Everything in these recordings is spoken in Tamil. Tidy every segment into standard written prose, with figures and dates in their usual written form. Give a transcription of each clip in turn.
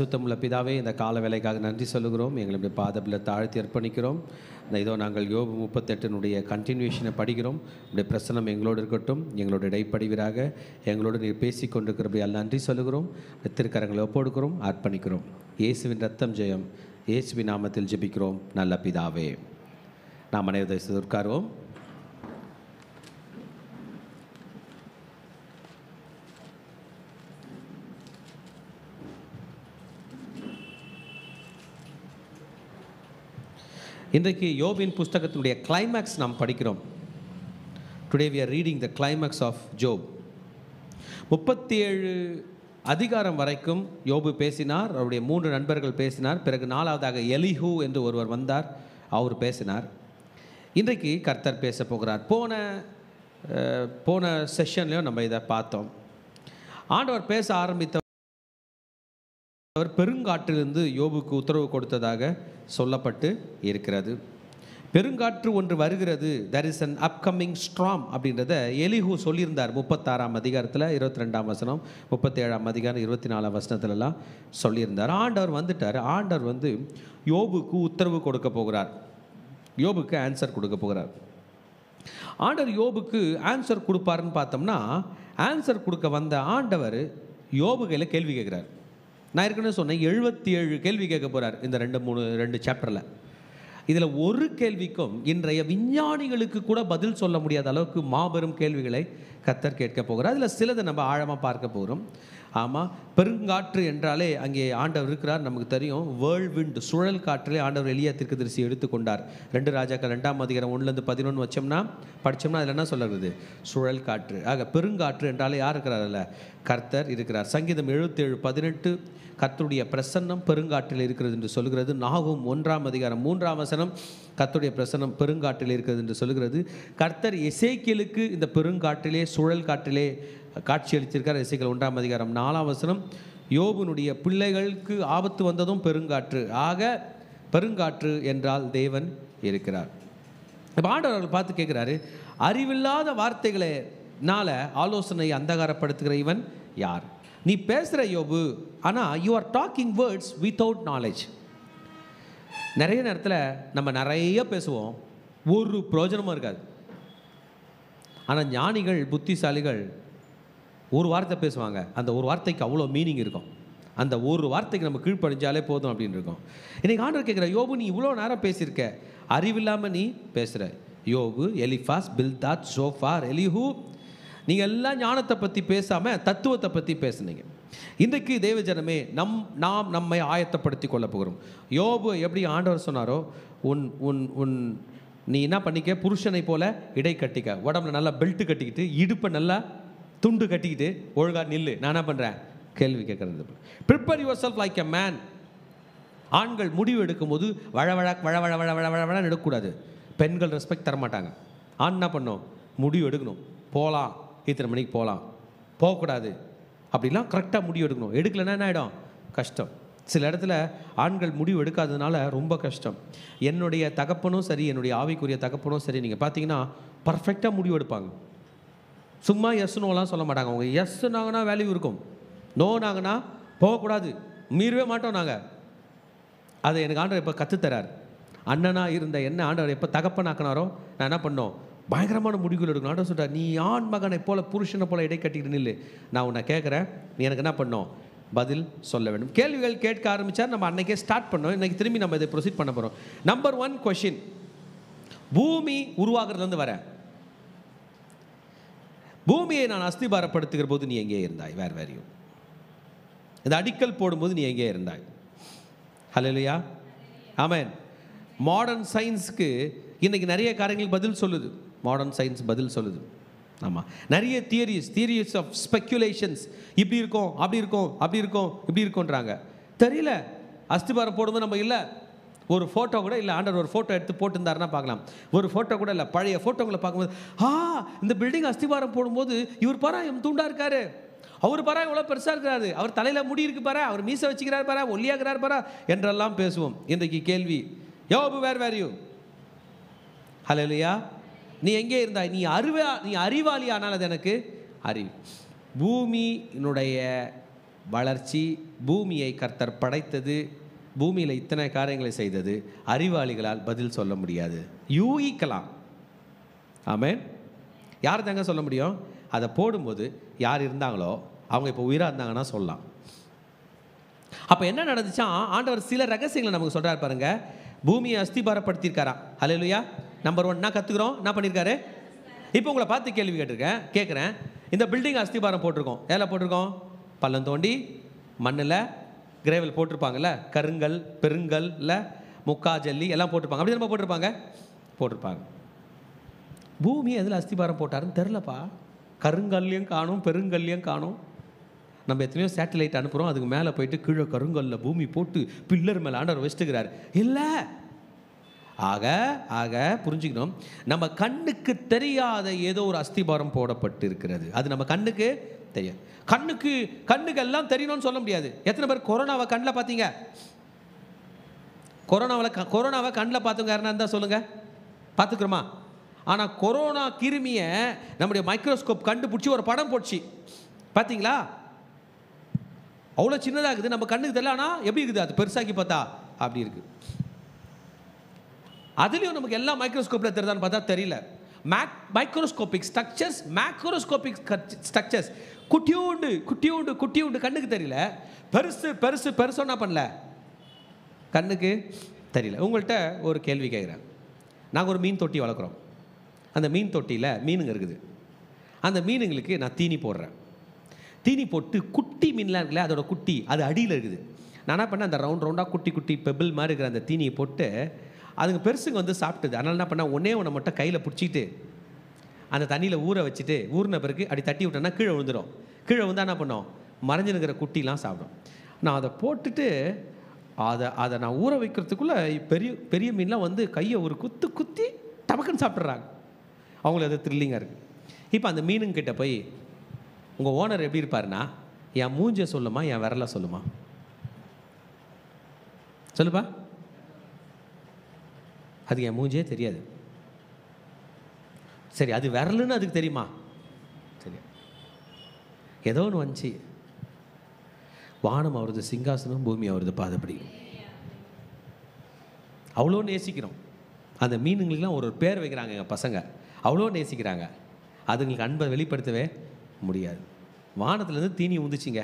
சுத்தமுள்ள பிதாவே, இந்த கால வேலைக்காக நன்றி சொல்லுகிறோம். எங்களுடைய பாதபில் தாழ்த்தி அர்ப்பணிக்கிறோம். இதோ நாங்கள் யோபு 38 கண்டினியூஷனை படிக்கிறோம். உடைய பிரசனம் எங்களோடு இருக்கட்டும், எங்களோட இடைப்படிவராக எங்களோடு நீர் பேசி கொண்டிருக்கிறபடியால் நன்றி சொல்லுகிறோம். திருக்கரங்களை ஒப்பொடுக்கிறோம், அர்ப்பணிக்கிறோம். இயேசுவின் ரத்தம் ஜெயம். இயேசுவின் நாமத்தில் ஜெபிக்கிறோம் நல்ல பிதாவே. நாம் அனைவரும் உட்காருவோம். இன்றைக்கு யோபின் புஸ்தகத்தினுடைய கிளைமேக்ஸ் நாம் படிக்கிறோம். Today we are reading the climax of Job. 37 அதிகாரம் வரைக்கும் யோபு பேசினார். அவருடைய 3 நண்பர்கள் பேசினார். பிறகு 4வதாக எலிஹூ என்று ஒருவர் வந்தார், அவர் பேசினார். இன்றைக்கு கர்த்தர் பேச போகிறார். போன செஷன்லையும் நம்ம இதை பார்த்தோம். ஆண்டவர் பேச ஆரம்பித்த அவர் பெருங்காற்றிலிருந்து யோபுக்கு உத்தரவு கொடுத்ததாக சொல்லப்பட்டு இருக்கிறது. பெருங்காற்று ஒன்று வருகிறது, there is an upcoming storm அப்படின்றத எலிஹூ சொல்லியிருந்தார். 36ஆம் அதிகாரத்தில் 22ஆம் வசனம், 37ஆம் அதிகாரம் 24ஆம் வசனத்துலலாம் சொல்லியிருந்தார். ஆண்டவர் வந்துட்டார். ஆண்டவர் யோபுக்கு உத்தரவு கொடுக்க போகிறார், யோபுக்கு ஆன்சர் கொடுக்க போகிறார். ஆண்டவர் யோபுக்கு ஆன்சர் கொடுப்பாருன்னு பார்த்தோம்னா, ஆன்சர் கொடுக்க வந்த ஆண்டவர் யோபு கையில் கேள்வி கேட்குறார். நான் ஏற்கனவே சொன்னேன், 77 கேள்வி கேட்க போகிறார் இந்த 2 சாப்டரில். இதில் ஒரு கேள்விக்கும் இன்றைய விஞ்ஞானிகளுக்கு கூட பதில் சொல்ல முடியாத அளவுக்கு மாபெரும் கேள்விகளை கர்த்தர் கேட்க போகிறார். அதில் சிலதை நம்ம ஆழமாக பார்க்க போகிறோம். ஆமாம், பெருங்காற்று என்றாலே அங்கே ஆண்டவர் இருக்கிறார், நமக்கு தெரியும். வேர்ல்ட் விண்ட், சுழல் காற்றிலே ஆண்டவர் எலியா தீர்க்கதரிசி எடுத்துக்கொண்டார். 2 ராஜாக்கள் 2ஆம் அதிகாரம் 1-11 வச்சோம்னா படித்தோம்னா அதில் என்ன சொல்லுறது? சுழல் காற்று. ஆக பெருங்காற்று என்றாலே யார் இருக்கிறார்? அல்ல, கர்த்தர் இருக்கிறார். சங்கீதம் 77:18 கர்த்தருடைய பிரசன்னம் பெருங்காற்றில் இருக்கிறது என்று சொல்கிறது. நாகும் 1ஆம் அதிகாரம் 3ஆம் வசனம் கர்த்தருடைய பிரசன்னம் பெருங்காற்றில் இருக்கிறது என்று சொல்கிறது. கர்த்தர் எசேக்கியலுக்கு இந்த பெருங்காற்றிலே, சுழல் காற்றிலே காட்சி அளித்திருக்கார். எசேக்கியல் 1ஆம் அதிகாரம் 4ஆம் வசனம். யோபுனுடைய பிள்ளைகளுக்கு ஆபத்து வந்ததும் பெருங்காற்று. ஆக பெருங்காற்று என்றால் தேவன் இருக்கிறார். இப்போ ஆண்டவர் அவர்கள் பார்த்து கேட்குறாரு, அறிவில்லாத வார்த்தைகளினால ஆலோசனை அந்தகாரப்படுத்துகிற இவன் யார்? நீ பேசுகிற யோபு, ஆனால் you are talking words without knowledge. நிறைய நேரத்தில் நம்ம நிறைய பேசுவோம், ஒரு பிரயோஜனமும் இருக்காது. ஆனால் ஞானிகள், புத்திசாலிகள் ஒரு வார்த்தை பேசுவாங்க, அந்த ஒரு வார்த்தைக்கு அவ்வளோ மீனிங் இருக்கும். அந்த ஒரு வார்த்தைக்கு நம்ம கீழ்ப்படிஞ்சாலே போதும் அப்படின்னு இருக்கும். இன்றைக்கி ஆண்டவர் கேட்குற, யோபு நீ இவ்வளோ நேரம் பேசியிருக்க, அறிவில்லாமல் நீ பேசுகிற. யோபு, எலிஃபாஸ், பில்தாத், சோஃபார், எலிஹூ, நீங்கள் எல்லாம் ஞானத்தை பற்றி பேசாமல் தத்துவத்தை பற்றி பேசுனீங்க. இன்றைக்கு தேவஜனமே நாம் நம்மை ஆயத்தப்படுத்தி கொள்ள போகிறோம். யோபு எப்படி ஆண்டவர் சொன்னாரோ, நீ என்ன பண்ணிக்க, புருஷனை போல இடை கட்டிக்க, உடம்புல நல்லா பெல்ட்டு கட்டிக்கிட்டு, இடுப்பை நல்லா துண்டு கட்டிக்கிட்டு ஒழுங்காக நில்லு. நான் என்ன பண்ணுறேன்? கேள்வி கேட்குறது. Prepare your self like a man. ஆண்கள் முடிவு எடுக்கும்போது வழ எடுக்கக்கூடாது. பெண்கள் ரெஸ்பெக்ட் தரமாட்டாங்க. ஆண் என்ன பண்ணும்? முடிவு எடுக்கணும். போகலாம், இத்தனை மணிக்கு போகலாம், போகக்கூடாது அப்படிலாம் கரெக்டாக முடிவு எடுக்கணும். எடுக்கலைன்னா என்ன ஆகிடும்? கஷ்டம். சில இடத்துல ஆண்கள் முடிவு எடுக்காததுனால ரொம்ப கஷ்டம். என்னுடைய தகப்பனும் சரி, என்னுடைய ஆவிக்குரிய தகப்பனும் சரி, நீங்கள் பார்த்தீங்கன்னா பர்ஃபெக்டாக முடிவு எடுப்பாங்க. சும்மா எஸ் நோலாம் சொல்ல மாட்டாங்க. அவங்க எஸ் நாங்கன்னா வேல்யூ இருக்கும், நோ நாங்கன்னா போகக்கூடாது, மீறவே மாட்டோம் நாங்கள். அதை எனக்கு ஆண்டவர் எப்போ கற்றுத்தரார். அண்ணனாக இருந்த என்ன ஆண்டவர் எப்போ தகப்பனாக்கினாரோ நான் என்ன பண்ணோம்? பயங்கரமான முடிவுகள் எடுக்கணும். ஆண்டவர் சொல்கிறார், நீ ஆண் மகனை போல, புருஷனை போல இடை கட்டிக்கிட்டு நில்லு. நான் உன்னை கேட்குறேன், நீ எனக்கு என்ன பண்ணோம்? பதில் சொல்ல வேண்டும். கேள்விகள் கேட்க ஆரம்பித்தார். நம்ம அன்றைக்கே ஸ்டார்ட் பண்ணோம். இன்றைக்கி திரும்பி நம்ம இதை ப்ரொசீட் பண்ண போகிறோம். நம்பர் 1 கொஷின், பூமி உருவாகிறதுலேருந்து வரேன். பூமியை நான் அஸ்திபாரப்படுத்துகிற போது நீ எங்கே இருந்தாய்? வேறு வேறையும் இந்த அடிக்கல் போடும்போது நீ எங்கே இருந்தாய்? ஹல்லேலூயா, ஆமென். மாடர்ன் சயின்ஸுக்கு இன்றைக்கி நிறைய காரியங்களுக்கு பதில் சொல்லுது. மாடர்ன் சயின்ஸ் பதில் சொல்லுது. ஆமாம், நிறைய தியரிஸ் ஆஃப் ஸ்பெக்குலேஷன்ஸ், இப்படி இருக்கும், அப்படி இருக்கும், அப்படி இருக்கும், இப்படி இருக்கும்ன்றாங்க. தெரியல. அஸ்திபாரம் போடும்போது நம்ம இல்லை, ஒரு ஃபோட்டோ கூட இல்லை. ஆண்டவர் ஒரு ஃபோட்டோ எடுத்து போட்டுருந்தாருன்னா பார்க்கலாம். ஒரு ஃபோட்டோ கூட இல்லை. பழைய ஃபோட்டோங்களை பார்க்கும்போது, இந்த பில்டிங் அஸ்திபாரம் போடும்போது இவர் பாரா எம் தூண்டா இருக்காரு, அவர் பாரா எவ்வளோ பெருசாக இருக்கிறாரு, அவர் தலையில் முடி இருக்கு பாரா, அவர் மீசை வச்சுக்கிறார் பாரா, ஒல்லியாகிறார் பாரா என்றெல்லாம் பேசுவோம். இன்றைக்கு கேள்வி, யோபு வேர் யூ? ஹல்லேலூயா. நீ எங்கே இருந்தாய்? நீ அறிவாளி, ஆனால் அது எனக்கு அறிவு. பூமியினுடைய வளர்ச்சி, பூமியை கர்த்தர் படைத்தது, பூமியில் இத்தனை காரியங்களை செய்தது அறிவாளிகளால் பதில் சொல்ல முடியாது. யூகிக்கலாம். ஆமென். யார் தாங்க சொல்ல முடியும்? அதை போடும்போது யார் இருந்தாங்களோ அவங்க இப்போ உயிராக இருந்தாங்கன்னா சொல்லலாம். அப்போ என்ன நடந்துச்சா, ஆண்டவர் சில ரகசியங்களை நமக்கு சொல்கிறார் பாருங்க. பூமியை அஸ்திபாரப்படுத்தியிருக்காராம். ஹல்லேலூயா. நம்பர் 1 என்ன கற்றுக்குறோம்? என்ன பண்ணியிருக்காரு? இப்போ உங்களை பார்த்து கேள்வி கேட்குறேன். இந்த பில்டிங் அஸ்திபாரம் போட்டிருக்கோம். எதில் போட்டிருக்கோம்? பள்ளம் தோண்டி மண்ணில் கிரேவல் போட்டிருப்பாங்கல்ல, கருங்கல் பெருங்கல்ல முக்கா ஜல்லி எல்லாம் போட்டிருப்பாங்க. அப்படி நம்ம போட்டிருப்பாங்க. பூமி எதில் அஸ்திபாரம் போட்டாருன்னு தெரிலப்பா. கருங்கல்லையும் காணும், பெருங்கல்லையும் காணும். நம்ம எத்தனையோ சேட்டலைட் அனுப்புகிறோம், அதுக்கு மேலே போயிட்டு கீழே கருங்கல்ல பூமி போட்டு பில்லர் மேலே ஆண்டவர் வச்சுட்டுக்கிறார். இல்லை. ஆக புரிஞ்சுக்கணும், நம்ம கண்ணுக்கு தெரியாத ஏதோ ஒரு அஸ்திபாரம் போடப்பட்டு இருக்கிறது. அது நம்ம கண்ணுக்கு தெரியும். கண்ணுக்கு எல்லாம் தெரியணும்னு சொல்ல முடியாது. எத்தனை பேர் கொரோனாவை கண்ணில் பார்த்தீங்க? கொரோனாவை கண்ணில் பார்த்தவங்க யாருன்னா இருந்தால் சொல்லுங்க, பார்த்துக்கிறோமா? ஆனால் கொரோனா கிருமியை நம்முடைய மைக்ரோஸ்கோப் கண்டுபிடிச்சி ஒரு படம் போச்சு, பார்த்தீங்களா? அவ்வளோ சின்னதாக இருக்குது, நம்ம கண்ணுக்கு தெரியல. ஆனால் எப்படி இருக்குது? அது பெருசாக்கி பார்த்தா அப்படி இருக்குது. அதுலேயும் நமக்கு எல்லாம் மைக்ரோஸ்கோப்பில் தெரியுதான்னு பார்த்தா தெரியல. மைக்ரோஸ்கோபிக் ஸ்ட்ரக்சர்ஸ், மேக்ரோஸ்கோபிக் ஸ்ட்ரக்சர்ஸ் குட்டியூண்டு கண்ணுக்கு தெரியல. பெருசு என்ன பண்ணல, கண்ணுக்கு தெரியல. உங்கள்கிட்ட ஒரு கேள்வி கேட்குறேன். நாங்கள் ஒரு மீன் தொட்டி வளர்க்குறோம். அந்த மீன் தொட்டியில் மீனுங்க இருக்குது. அந்த மீனுங்களுக்கு நான் தீனி போடுறேன். தீனி போட்டு குட்டி மீன்லாம் இருக்குல்ல, அதோட குட்டி அது அடியில் இருக்குது. நான் என்ன பண்ணேன், அந்த ரவுண்டாக குட்டி பெபிள் மாதிரி இருக்கிற அந்த தீனியை போட்டு அதுங்க பெருசுங்க வந்து சாப்பிட்டுது. அதனால் என்ன பண்ணால் ஒன்று மட்டும் கையில் பிடிச்சிட்டு அந்த தண்ணியில் ஊற வச்சுட்டு ஊறின பிறகு அப்படி தட்டி விட்டோன்னா கீழே விழுந்துடும். கீழே விழுந்தால் என்ன பண்ணோம், மறைஞ்சினுக்கிற குட்டிலாம் சாப்பிடும். நான் அதை போட்டுட்டு அதை நான் ஊற வைக்கிறதுக்குள்ளே பெரிய மீன்லாம் வந்து கையை ஒரு குத்தி டபக்குன்னு சாப்பிட்றாங்க. அவங்களுக்கு அது த்ரில்லிங்காக இருக்குது. இப்போ அந்த மீனுங்கிட்ட போய் உங்கள் ஓனர் எப்படி இருப்பாருன்னா, என் மூஞ்சை சொல்லுமா என் விரலை சொல்லுமா? சொல்லுப்பா. அது என் மூஞ்சே தெரியாது. சரி, அது விரலுன்னு அதுக்கு தெரியுமா? சரி, ஏதோ ஒன்று வந்துச்சு. வானம் அவரது சிங்காசனம், பூமி அவரது பாதப்படி. அவ்வளோ நேசிக்கிறோம். அந்த மீனுங்களுக்கெல்லாம் ஒரு பேர் வைக்கிறாங்க எங்கள் பசங்க. அவ்வளோ நேசிக்கிறாங்க. அதுங்களுக்கு அன்பை வெளிப்படுத்தவே முடியாது. வானத்துலேருந்து தீனி உந்துச்சிங்க.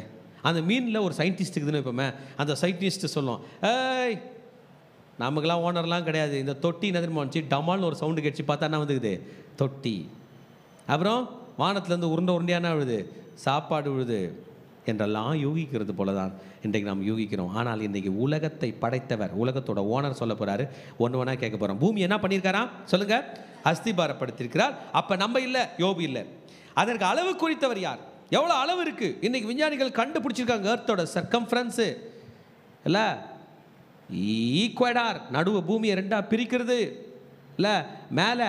அந்த மீனில் ஒரு சயின்டிஸ்ட் இருக்குதுன்னு வைப்போமே, அந்த சயின்டிஸ்ட்டு சொல்லும், ஏய் நமக்கெல்லாம் ஓனர்லாம் கிடையாது, இந்த தொட்டி நதிரமா வந்துச்சு, டமால்னு ஒரு சவுண்டு கேட்டுச்சு, பார்த்தா என்ன வந்துக்குது, தொட்டி. அப்புறம் வானத்துலேருந்து உருண்டையான விழுது, சாப்பாடு விழுது என்றெல்லாம் யூகிக்கிறது போல தான் இன்றைக்கு நாம் யூகிக்கிறோம். ஆனால் இன்றைக்கி உலகத்தை படைத்தவர், உலகத்தோட ஓனர் சொல்ல போகிறாரு. ஒன்று கேட்க போகிறோம். பூமி என்ன பண்ணியிருக்காராம் சொல்லுங்கள்? அஸ்திபாரப்படுத்தியிருக்கிறார். அப்போ நம்ம இல்லை, யோபு இல்லை. அதற்கு அளவு குறித்தவர் யார்? எவ்வளோ அளவு இருக்குது? இன்றைக்கி விஞ்ஞானிகள் கண்டுபிடிச்சிருக்காங்க. எர்த்தோட சர்க்கம்ஃபரன்ஸு இல்லை, ஈக்வடார் நடுவு பூமியை ரெண்டாக பிரிக்கிறது இல்லை, மேலே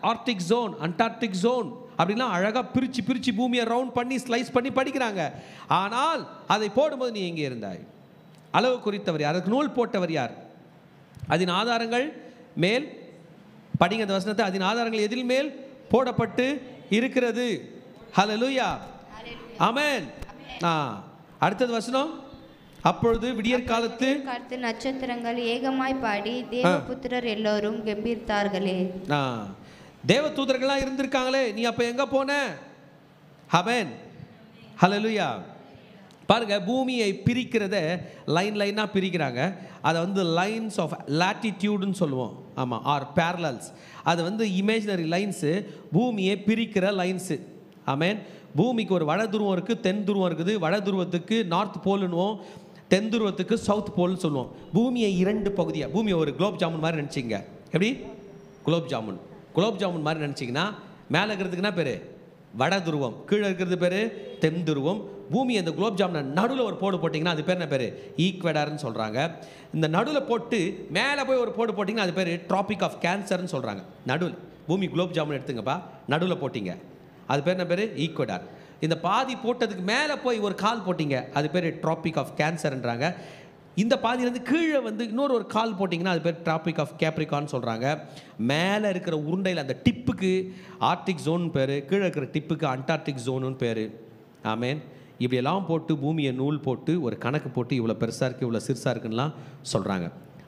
ஆர்டிக் ஜோன், அண்டார்டிக் ஜோன் அப்படின்லாம் அழகாக பிரித்து பூமியை ரவுண்ட் பண்ணி ஸ்லைஸ் பண்ணி படிக்கிறாங்க. ஆனால் அதை போடும்போது நீ எங்கே இருந்தாய்? அளவு குறித்தவர் யார்? அதுக்கு நூல் போட்டவர் யார்? அதன் ஆதாரங்கள் மேல் படிங்க அந்த வசனத்தை. அதன் ஆதாரங்கள் எதில் மேல் போடப்பட்டு இருக்கிறது? ஹல்லேலூயா, ஆமென். அடுத்தது வசனம். அப்பொழுது விடியற் காலத்து நட்சத்திரங்கள் ஏகமாய் பாடி தேவபுத்திரர் எல்லோரும் கெம்பீரித்தார்களே. தேவதூதர்கள்லாம் இருந்திருக்காங்களே, நீ அப்போ எங்கே போன? ஆமென், ஹல்லேலூயா. பாருங்க, பூமியை பிரிக்கிறத லைனாக பிரிக்கிறாங்க. அதை வந்து லைன்ஸ் ஆஃப் லாட்டிடியூடுன்னு சொல்லுவோம். ஆமாம், ஆர் பேரலல்ஸ். அது வந்து இமேஜினரி லைன்ஸு, பூமியை பிரிக்கிற லைன்ஸு. ஆமென். பூமிக்கு ஒரு வட துருவம் இருக்குது, தென் துருவம் இருக்குது. வட துருவத்துக்கு நார்த் போல்னுவோம், தென் துருவத்துக்கு சவுத் போல்னு சொல்லுவோம். பூமியை 2 பகுதியாக, பூமியை ஒரு குலோப் ஜாமுன் மாதிரி நினச்சிங்க. எப்படி? குலோப் ஜாமுன் மாதிரி நினச்சிங்கன்னா மேலே இருக்கிறதுக்குன்னா பேர் வட துருவம், கீழே இருக்கிறது பேர் தென் துருவம். பூமி அந்த குலோப் ஜாமுனை நடுவில் ஒரு போடு போட்டிங்கன்னா அது பேர் என்ன பேர்? ஈக்வடார்னு சொல்கிறாங்க. இந்த நடுவில் போட்டு மேலே போய் ஒரு போடு போட்டிங்கன்னா அது பேர் ட்ராபிக் ஆஃப் கேன்சர்னு சொல்கிறாங்க. நடுவில் பூமி குலோப் ஜாமுன் எடுத்துங்கப்பா, நடுவில் போட்டிங்க, அது பேர் என்ன பேர்? ஈக்வடார். இந்த பாதி போட்டதுக்கு மேலே போய் ஒரு கால் போட்டிங்க, அது பேர் ட்ராபிக் ஆஃப் கேன்சர்ன்றாங்க. இந்த பாதியிலேருந்து கீழே வந்து ஒரு கால் போட்டிங்கன்னா அது பேர் ட்ராபிக் ஆஃப் கேப்ரிகான்னு சொல்கிறாங்க. மேலே இருக்கிற உருண்டையில் அந்த டிப்புக்கு ஆர்டிக் ஜோன் பேர், கீழே இருக்கிற டிப்புக்கு அண்டார்டிக் ஜோனுன்னு பேர். ஆமேன். இப்படியெல்லாம் போட்டு பூமியை நூல் போட்டு ஒரு கணக்கு போட்டு இவ்வளோ பெருசாக இருக்குது இவ்வளோ சிறுசாக இருக்குன்னுலாம் சொல்கிறாங்க.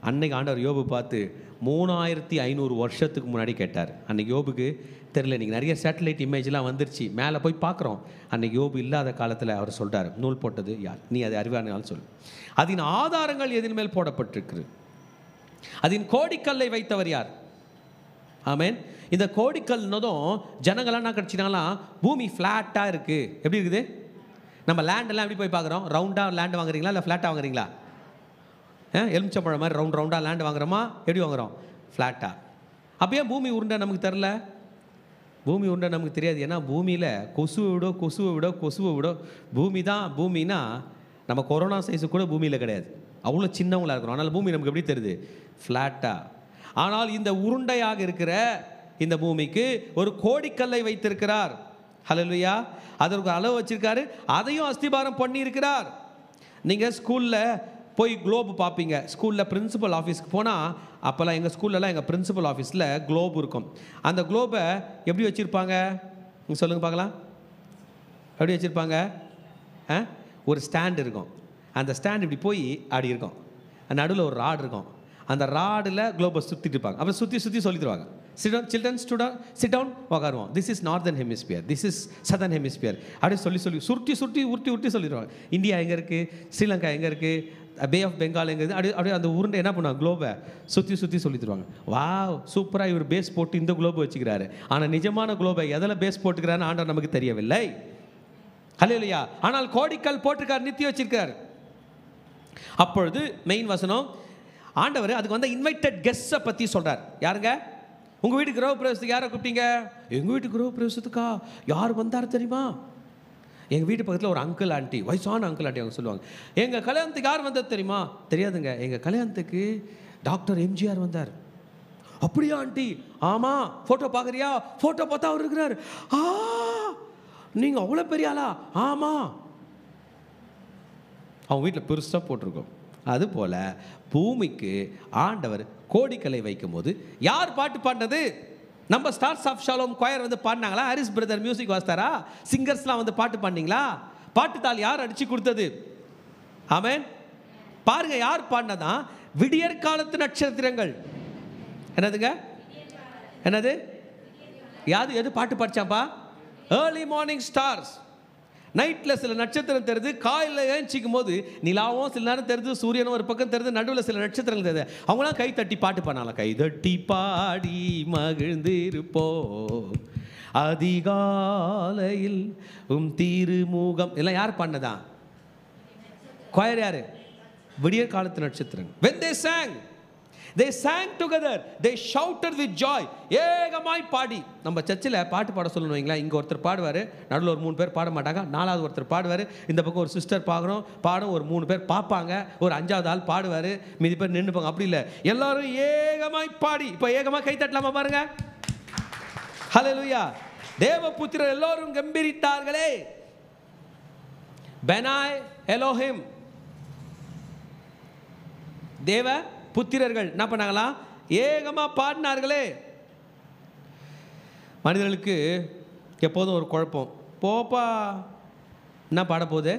அன்னைக்கு ஆண்டவர் யோபு பார்த்து 3500 வருஷத்துக்கு முன்னாடி கேட்டார். அன்றைக்கி யோபுக்கு தெரியல, இன்றைக்கி நிறைய சேட்டலைட் இமேஜ்லாம் வந்துருச்சு, மேலே போய் பார்க்குறோம். அன்றைக்கி யோபு இல்லாத காலத்தில் அவர் சொல்கிறார், நூல் போட்டது யார், நீ அது அறிவானாலும் சொல். அதன் ஆதாரங்கள் எதன் மேல் போடப்பட்டிருக்கு, அதன் கோடிக்கல்லை வைத்தவர் யார்? ஆமேன். இந்த கோடிக்கல்னதும் ஜனங்கள்லாம் என்ன கிடச்சினாலாம், பூமி ஃப்ளாட்டாக இருக்குது. எப்படி இருக்குது? நம்ம லேண்டெல்லாம் எப்படி போய் பார்க்குறோம்? ரவுண்டாக லேண்டு வாங்குறீங்களா இல்லை ஃப்ளாட்டாக வாங்குறீங்களா? எலுமிச்சம்பழம் மாதிரி ரவுண்டாக லேண்டு வாங்குறோமா? எப்படி வாங்குகிறோம்? ஃப்ளாட்டாக. அப்போ ஏன் பூமி உருண்டை நமக்கு தெரில? பூமி உருண்டை நமக்கு தெரியாது. ஏன்னா பூமியில் கொசுவை விட பூமி தான். பூமினா நம்ம கொரோனா சைஸு கூட பூமியில் கிடையாது, அவ்வளோ சின்னவங்களாக இருக்கிறோம். அதனால் பூமி நமக்கு எப்படி தெரியுது? ஃப்ளாட்டாக. ஆனால் இந்த உருண்டையாக இருக்கிற இந்த பூமிக்கு ஒரு கோடிக்கல்லை வைத்திருக்கிறார். ஹல்லேலூயா. அதற்கு அளவு வச்சிருக்காரு, அதையும் அஸ்திபாரம் பண்ணியிருக்கிறார். நீங்கள் ஸ்கூலில் போய் குளோபு பார்ப்பீங்க. ஸ்கூலில் பிரின்சிபல் ஆஃபீஸ்க்கு போனால், அப்போல்லாம் எங்கள் ஸ்கூல்லலாம் எங்கள் பிரின்சிபல் ஆஃபீஸில் குளோபு இருக்கும். அந்த குளோபை எப்படி வச்சுருப்பாங்க சொல்லுங்கள் பார்க்கலாம்? எப்படி வச்சுருப்பாங்க? ஒரு ஸ்டாண்ட் இருக்கும். அந்த ஸ்டாண்ட் இப்படி போய் அப்படி இருக்கும், நடுவில் ஒரு ராடு இருக்கும். அந்த ராடில் குளோபை சுற்றிட்டு இருப்பாங்க. அப்புறம் சுற்றி சொல்லி தருவாங்க. சில்ட்ரன் சிட் டவுன், உட்காருவோம். This is northern hemisphere, this is southern hemisphere. அப்படியே சொல்லி உருட்டி சொல்லிடுவாங்க. இந்தியா எங்கே இருக்குது, ஸ்ரீலங்கா எங்கே இருக்குது, பே ஆஃப் பெங்கால் எங்கே இருக்குது, அப்படியே அந்த உருண்டை என்ன பண்ணுவாங்க, குளோபை சுற்றி சொல்லி தருவாங்க. வா, சூப்பராக இவர் பேஸ் போட்டு இந்த குளோபை வச்சுக்கிறாரு. ஆனால் நிஜமான குளோபை எதில் பேஸ் போட்டுக்கிறான்னு ஆண்டவர் நமக்கு தெரியவில்லை. ஹல்லேலூயா. ஆனால் கோடிக்கல் போட்டிருக்கார், நிறுத்தி வச்சிருக்கார். அப்பொழுது மெயின் வசனம், ஆண்டவர் அதுக்கு வந்த இன்வைட்டட் கெஸ்ட்டை பற்றி சொல்கிறார். யாருங்க? உங்கள் வீட்டுக்கு கிரக பிரவேசத்துக்கு யாரை கூப்பிட்டீங்க? எங்கள் வீட்டு கிரக பிரவேசத்துக்கா யார் வந்தார் தெரியுமா? எங்கள் வீட்டு பக்கத்தில் ஒரு அங்கிள் ஆண்டி, வயசான அங்கிள் ஆண்டி, அவங்க சொல்லுவாங்க, எங்கள் கல்யாணத்துக்கு யார் வந்தது தெரியுமா? தெரியாதுங்க, எங்கள் கல்யாணத்துக்கு டாக்டர் எம்ஜிஆர் வந்தார். அப்படியா ஆண்டி? ஆமாம். ஃபோட்டோ பார்க்குறியா? ஃபோட்டோ பார்த்தா அவர் இருக்கிறார். நீங்கள் அவ்வளோ பெரிய ஆளா? ஆமாம். அவங்க வீட்டில் பெருசாக போட்டிருக்கோம். அதுபோல் பூமிக்கு ஆண்டவர் கோடிக்கலை வைக்கும் போது யார் பாட்டு பாடினது? நம்ம ஸ்டார்ஸ் ஆஃப் ஷாலோம் கொயர் வந்து பாடினாங்களா? ஹாரிஸ் பிரதர் மியூசிக் வாசித்தாரா? சிங்கர்ஸ்லாம் வந்து பாட்டு பாடினீங்களா? பாட்டுத்தாள் யார் அடிச்சு கொடுத்தது? ஆமென். பாருங்க, யார் பாடினதான்? விடியற் காலத்து நட்சத்திரங்கள். என்னதுங்க? என்னது? எது பாட்டு படிச்சாப்பா? Early morning stars. நைட்டில் சில நட்சத்திரம் தெரியுது, காலையில் ஏஞ்சிக்கும் போது நிலாவும் சில நேரம் தெரியுது, சூரியனும் ஒரு பக்கம் தெரியுது, நடுவில் சில நட்சத்திரங்கள் தெரியுது. அவங்களாம் கை தட்டி பாட்டு பண்ணாங்களா? கை தட்டி பாடி மகிழ்ந்திருப்போ அதிகாலையில் திருமுகம். எல்லாம் யார் பண்ணதா? கொயர் யாரு? விடியற் காலத்து நட்சத்திரங்கள். When they sang together, they shouted with joy. ஏகமாய் பாடி. நம்ம சர்ச்சில் பாட்டு பாட சொல்லணும் வைங்களா, இங்கே ஒருத்தர் பாடுவார், நடுவில் ஒரு 3 பேர் பாட மாட்டாங்க, 4வது ஒருத்தர் பாடுவார், இந்த பக்கம் ஒரு சிஸ்டர் பாடும், ஒரு 3 பேர் பார்ப்பாங்க, ஒரு 5வது ஆள் பாடுவார், மீதி பேர் நின்றுப்பாங்க. அப்படி இல்லை, எல்லாரும் ஏகமாய் பாடி. இப்போ ஏகமாக கை தட்டலாமா பாருங்க? ஹல்லேலூயா. தேவபுத்திரர் எல்லோரும் கம்பீரித்தார்களே. பெனாய் எலோஹிம், தேவ புத்திரர்கள் என்ன பண்ணாங்களா? ஏகமா பாடினார்களே. மனிதர்களுக்கு எப்போதும் ஒரு குழப்பம். போப்பா, என்ன பாட போகுது?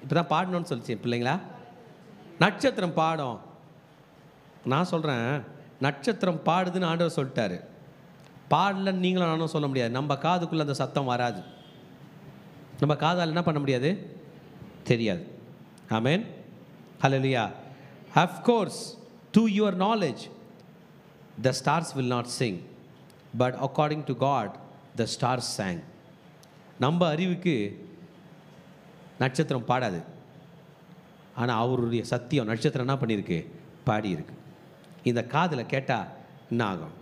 இப்போதான் பாடணும்னு சொல்லிச்சு பிள்ளைங்களா. நட்சத்திரம் பாடும். நான் சொல்கிறேன், நட்சத்திரம் பாடுதுன்னு ஆண்டவர் சொல்லிட்டாரு. பாடலன்னு நீங்களும் நானும் சொல்ல முடியாது. நம்ம காதுக்குள்ளே அந்த சத்தம் வராது. நம்ம காதால் என்ன பண்ண முடியாது? தெரியாது. ஆமென். ஹல்லேலூயா. Of course, to your knowledge, the stars will not sing, but according to God, the stars sang. நம்ம அறிவுக்கு நட்சத்திரம் பாடாது, ஆனால் அவருடைய சத்தியம் நட்சத்திரம் என்ன பண்ணியிருக்கு? பாடியிருக்கு. இந்த காதில் கேட்டால் என்ன ஆகும்?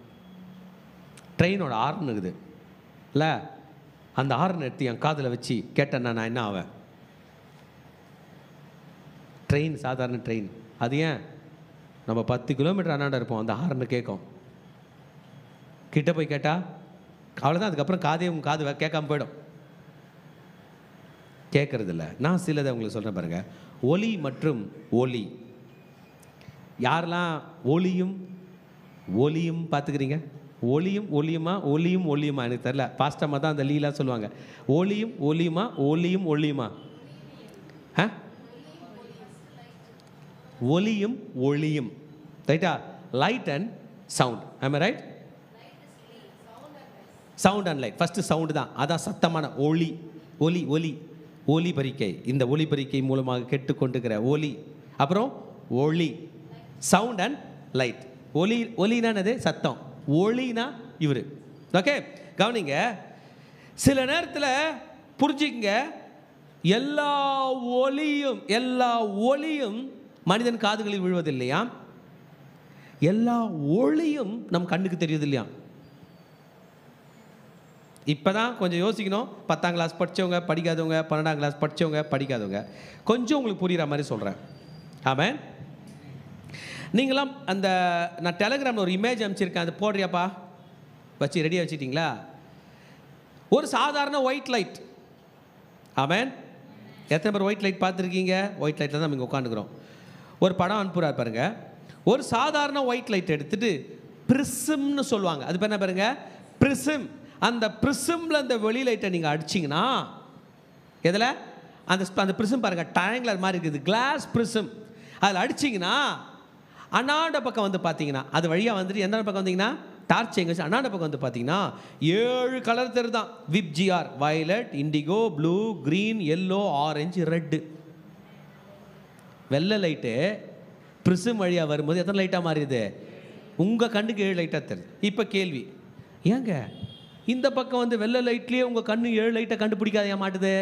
ட்ரெயினோட ஹார்ன் இருக்குது இல்லை, அந்த ஹார்ன் எடுத்து என் காதில் வச்சு கேட்டேன்னா நான் என்ன ஆவேன்? ட்ரெயின், சாதாரண ட்ரெயின். அது ஏன்? நம்ம 10 கிலோமீட்டர் அண்ணாண்ட இருப்போம், அந்த ஹார்னு கேட்கும். கிட்ட போய் கேட்டால் அவ்வளோதான். அதுக்கப்புறம் காது கேட்காம போயிடும். கேட்கறதில்ல. நான் சிலதை உங்களுக்கு சொல்கிறேன் பாருங்கள். ஒலி மற்றும் ஒலி. யாரெல்லாம் ஒலியும் பார்த்துக்கிறீங்க? ஒளியும் ஒளியுமா, ஒளியும் ஒளியுமா, எனக்கு தெரியல. பாஸ்டம்மா தான் அந்த லீலா சொல்லுவாங்க. ஒளியும் ஒளியுமா, ஒளியும் ஒளியுமா, ஒளியும் ஒளியும், ரைட்டா? Light and sound, am I right? Sound and light. First sound தான், அதான் சத்தமான ஒளி. ஒலி ஒலி ஒலிபரிக்கை, இந்த ஒலிபரிக்கை மூலமாக கேட்டுக்கொண்டுக்கிற ஒலி. அப்புறம் ஒளி, சவுண்ட் அண்ட் லைட். ஒலி ஒலினானது சத்தம், ஒளினா இவர். ஓகே, கவனிங்க. சில நேரத்தில் புரிஞ்சுக்கங்க, எல்லா ஒளியும் மனிதன் காதுகளில் விழுவதில்லையா, எல்லா ஒளியும் நம் கண்ணுக்கு தெரியுது இல்லையா? இப்போதான் கொஞ்சம் யோசிக்கணும். 10ஆம் கிளாஸ் படித்தவங்க, படிக்காதவங்க, 12ஆம் கிளாஸ் படித்தவங்க, படிக்காதவங்க, கொஞ்சம் உங்களுக்கு புரிகிற மாதிரி சொல்கிறேன். ஆமாம், நீங்களாம் அந்த நான் டெலகிராமில் ஒரு இமேஜ் அனுப்பிச்சிருக்கேன், அது போடுறியாப்பா? வச்சு ரெடியாக வச்சுட்டிங்களா? ஒரு சாதாரண ஒயிட் லைட். ஆமாம், எத்தனை பேர் ஒயிட் லைட் பார்த்துருக்கீங்க? ஒயிட் லைட்டில் தான் இங்கே உட்காந்துக்கிறோம். ஒரு படம் அனுப்புகிறார் பாருங்க. ஒரு சாதாரண ஒயிட் லைட் எடுத்துட்டு பிரிசம்னு சொல்லுவாங்க, அது பேர் என்ன பாருங்க? பிரிசம். அந்த பிரிசமில் அந்த வெளி லைட்டை நீங்கள் அடிச்சிங்கன்னா, எதில் அந்த பிரிசம் பாருங்கள், ட்ரையாங்குலர் மாதிரி இருக்குது, கிளாஸ் பிரிசம். அதில் அடிச்சிங்கன்னா அண்ணாண்ட பக்கம் வந்து பார்த்தீங்கன்னா, அது வழியாக வந்துட்டு எந்த பக்கம் வந்தீங்கன்னா, டார்ச் எங்கே வச்சு அண்ணாண்ட பக்கம் வந்து பார்த்தீங்கன்னா 7 கலர் தெரியுதான். VIBGYOR, violet, indigo, blue, green, yellow, orange, red. வெள்ளை லைட்டு பிரிசம் வழியாக வரும்போது எத்தனை லைட்டாக மாறிடுது? உங்கள் கண்ணுக்கு 7 லைட்டாக தெரியுது. இப்போ கேள்வி, ஏங்க இந்த பக்கம் வந்து வெள்ளை லைட்லேயே உங்கள் கண்ணு 7 லைட்டை கண்டுபிடிக்காத மாட்டுது?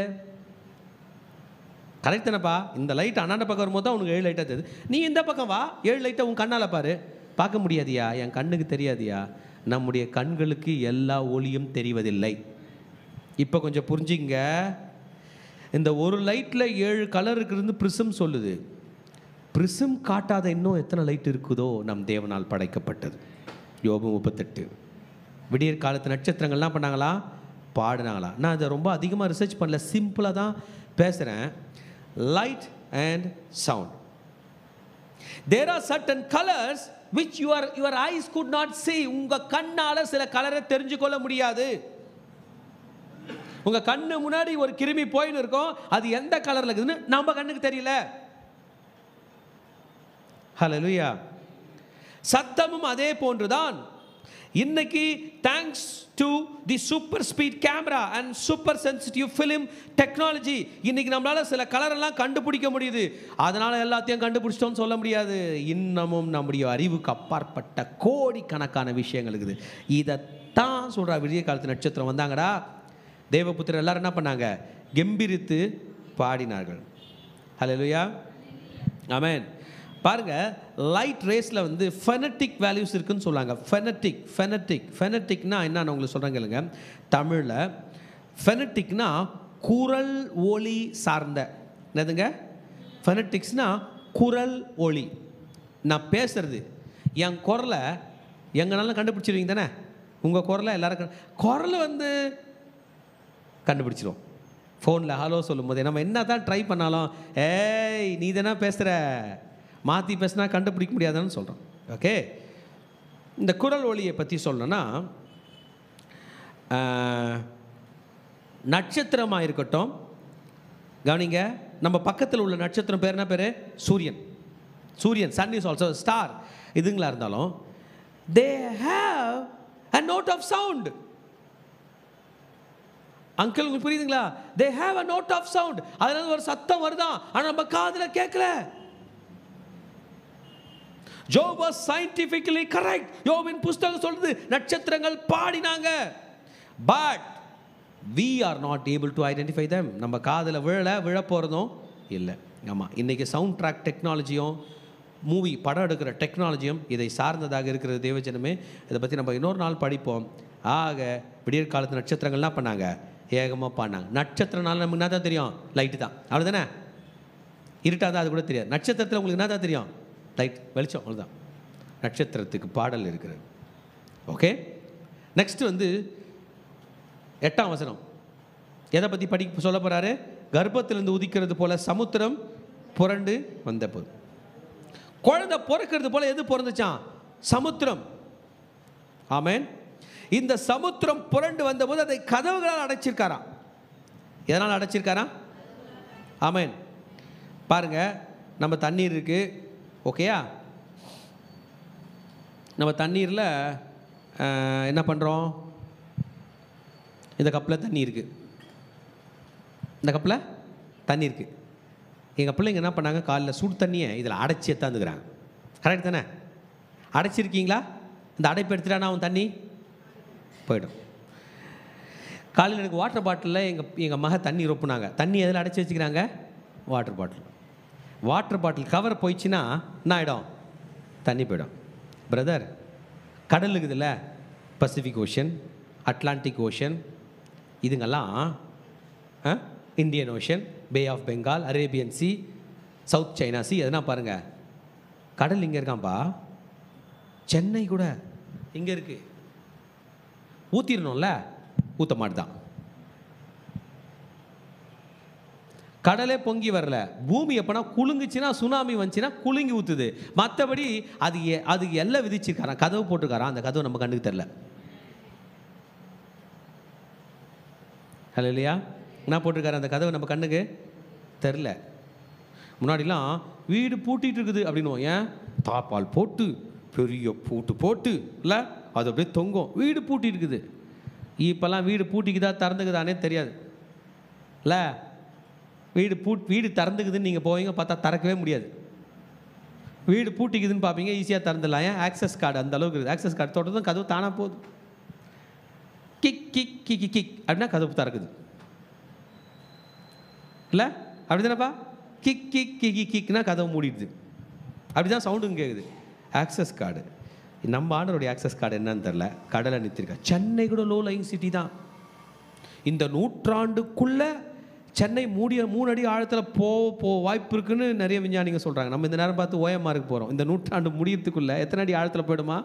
கரெக்ட் தானேப்பா? இந்த லைட் அண்ணாண்ட பக்கம் வரும்போது தான் உனக்கு 7 லைட்டாக தெரியுது. நீ இந்த பக்கம் வா, 7 லைட்டை உன் கண்ணால் பாரு. பார்க்க முடியாதியா? என் கண்ணுக்கு தெரியாதியா? நம்முடைய கண்களுக்கு எல்லா ஒளியும் தெரிவதில்லை. இப்போ கொஞ்சம் புரிஞ்சுங்க. இந்த ஒரு லைட்டில் 7 கலர் இருக்கிறது பிரிசம் சொல்லுது. பிரிசம் காட்டாத இன்னும் எத்தனை லைட் இருக்குதோ நம் தேவனால் படைக்கப்பட்டது. யோபு 38. விடியற் காலத்து நட்சத்திரங்கள்லாம் பண்ணாங்களா? பாடினாங்களா? நான் அதை ரொம்ப அதிகமாக ரிசர்ச் பண்ணல, சிம்பிளாக தான் பேசுகிறேன். Light and sound. There are certain colors which your eyes could not see. உங்கள் கண்ணால் சில கலரை தெரிஞ்சுக்கொள்ள முடியாது. உங்கள் கண்ணு முன்னாடி ஒரு கிருமி போயின்னு இருக்கும், அது எந்த கலரில் இருக்குதுன்னு நம்ம கண்ணுக்கு தெரியல. ஹல்லேலூயா. சத்தமும் அதே போன்றுதான். இன்னைக்கு thanks to the super speed camera and super sensitive film technology, இன்னைக்கு நம்மளால சில கலர் எல்லாம் கண்டுபிடிக்க முடியுது. அதனால எல்லாத்தையும் கண்டுபிடிச்சிட்டோம்னு சொல்ல முடியாது. இன்னமும் நம்முடைய அறிவுக்கு அப்பாற்பட்ட கோடிக்கணக்கான விஷயங்கள் இருக்குது. இதைத்தான் சொல்றா விடிய காலத்து நட்சத்திரம் வந்தாங்கடா, தேவபுத்திரர் எல்லாரும் என்ன பண்ணாங்க? கெம்பீரித்து பாடினார்கள். ஹல்லேலூயா, ஆமென். பாருங்க, லைட் ரேஸில் வந்து ஃபெனட்டிக் வேல்யூஸ் இருக்குன்னு சொல்லுவாங்க. ஃபெனட்டிக்னா என்ன உங்களுக்கு சொல்கிறேன் கேளுங்க. தமிழில் ஃபெனட்டிக்னா குரல் ஒளி சார்ந்த என்னதுங்க? ஃபெனட்டிக்ஸ்னா குரல் ஒளி. நான் பேசுறது என் குரலை எங்கனாலும் கண்டுபிடிச்சிருவீங்க தானே? உங்கள் குரலை எல்லாரும் குரலை வந்து கண்டுபிடிச்சிரும். ஃபோனில் ஹலோ சொல்லும் போது நம்ம என்ன தான் ட்ரை பண்ணாலும், ஏய் நீ தானே பேசுகிற, மாற்றி பேசினா கண்டுபிடிக்க முடியாதுன்னு சொல்கிறோம். ஓகே, இந்த குரல் ஒளியை பற்றி சொல்லணும்னா, நட்சத்திரமாக இருக்கட்டும், கவனிங்க, நம்ம பக்கத்தில் உள்ள நட்சத்திரம் பேர் என்ன பேர்? சூரியன். சூரியன், சன் இஸ் ஆல்சோ ஸ்டார். இதுங்களா இருந்தாலும் they have a note of sound. Uncle உங்களுக்கு புரியுதுங்களா? they have a note of sound. அதனால ஒரு சத்தம் வருதான், ஆனால் நம்ம காதில் கேட்கல. Job was scientifically correct. யோபின் புஸ்தகம் சொல்லுது நட்சத்திரங்கள் பாடினாங்க. But we are not able to identify them. நம்ம காதில் விழ போகிறதும் இல்லை. ஆமாம், இன்றைக்கி சவுண்ட் ட்ராக் டெக்னாலஜியும் மூவி படம் எடுக்கிற டெக்னாலஜியும் இதை சார்ந்ததாக இருக்கிறது. தேவஜனமே, இதை பற்றி நம்ம இன்னொரு நாள் படிப்போம். ஆக விடியற் காலத்து நட்சத்திரங்கள்லாம் பண்ணாங்க, ஏகமாக பாடினாங்க. நட்சத்திரனால நமக்கு என்ன தான் தெரியும்? லைட்டு தான், அவ்வளோதானே? இருட்டாக தான் அது கூட தெரியாது. நட்சத்திரத்தில் உங்களுக்கு என்ன தான் தெரியும்? லைட், வெளிச்சம், அவ்வளோதான். நட்சத்திரத்துக்கு பாடல் இருக்கிறது. ஓகே, நெக்ஸ்ட் வந்து 8ஆம் வசனம் எதை பற்றி சொல்ல போகிறாரு? கர்ப்பத்திலிருந்து உதிக்கிறது போல சமுத்திரம் புரண்டு வந்த போது. குழந்தை பிறக்கிறது போல எது பிறந்துச்சான்? சமுத்திரம். ஆமென். இந்த சமுத்திரம் புரண்டு வந்தபோது அதை கதவுகளால் அடைச்சிருக்காராம். எதனால் அடைச்சிருக்காராம்? ஆமென். பாருங்க, நம்ம தண்ணீர் இருக்கு, ஓகேயா? நம்ம தண்ணீரில் என்ன பண்ணுறோம்? இந்த கப்பில் தண்ணி இருக்குது, இந்த கப்பில் தண்ணி இருக்குது. எங்கள் பிள்ளைங்க என்ன பண்ணாங்க, காலையில் சுடு தண்ணியை இதில் அடைச்சி எடுத்தாந்துக்கிறாங்க. கரெக்ட் தானே? அடைச்சிருக்கீங்களா? இந்த அடைப்பு எடுத்துட்டானா அவன் தண்ணி போயிடும். காலையில் எனக்கு வாட்டர் பாட்டிலில் எங்கள் மக தண்ணி ரொப்புனாங்க. தண்ணி எதில் அடைச்சி வச்சுக்கிறாங்க? Water bottle. Water bottle cover போயிடுச்சுன்னா என்ன ஆகிடும்? தண்ணி போயிடும். பிரதர், கடல் இருக்குதுல்ல, பசிபிக் ஓஷன், அட்லாண்டிக் ஓஷன், இதுங்கெல்லாம் Indian Ocean, Bay of Bengal, Arabian Sea, South China Sea, எதுனா பாருங்கள், கடல் இங்கே இருக்கான்ப்பா. சென்னை கூட இங்கே இருக்குது. ஊற்றிடணும்ல, ஊற்ற மாட்டுதான். கடலே பொங்கி வரல. பூமி எப்போனா குலுங்குச்சுன்னா, சுனாமி வந்துச்சுன்னா குலுங்கி ஊற்றுது. மற்றபடி அது எல்லாம் விதிச்சிருக்காரான், கதவு போட்டுருக்காரான். அந்த கதவு நம்ம கண்ணுக்கு தெரில. ஹலோ இல்லையா? என்ன போட்டிருக்காரு? அந்த கதவு நம்ம கண்ணுக்கு தெரில. முன்னாடிலாம் வீடு பூட்டிகிட்டு இருக்குது அப்படின்னுவோம். ஏன்? தாப்பால் போட்டு பெரிய பூட்டு போட்டு இல்லை, அது அப்படியே தொங்கும். வீடு பூட்டி இருக்குது. இப்போல்லாம் வீடு பூட்டிக்குதா திறந்துக்குதானே தெரியாது இல்லை. வீடு திறந்துக்குதுன்னு நீங்கள் போவீங்க, பார்த்தா திறக்கவே முடியாது. வீடு பூட்டிக்குதுன்னு பார்ப்பீங்க, ஈஸியாக திறந்துடலாம். ஏன்? ஆக்சஸ் கார்டு அந்த அளவுக்கு இருக்குது. ஆக்சஸ் கார்டு தொட்டதும் கதவு தானாக போகுது. கிக் கிக் கிக் கிக் அப்படின்னா கதவு திறக்குது இல்லை? அப்படி தானேப்பா? கிக் கிக் கிக் கிக்னா கதவு மூடிடுது. அப்படி தான் சவுண்டுங்க கேட்குது. Access card. நம்ம ஆண்டருடைய ஆக்சஸ் கார்டு என்னன்னு தெரில. கடலை நிறுத்திருக்கா. சென்னை கூட லோ லைங் சிட்டி தான். இந்த நூற்றாண்டுக்குள்ளே சென்னை 3 அடி ஆழத்தில் போ வாய்ப்பு இருக்குன்னு நிறைய விஞ்ஞானிகள் சொல்கிறாங்க. நம்ம இந்த நேரம் பார்த்து ஓஎம்ஆருக்கு போகிறோம். இந்த நூற்றாண்டு முடியறதுக்குள்ளே எத்தனை அடி ஆழத்தில் போயிடுமா?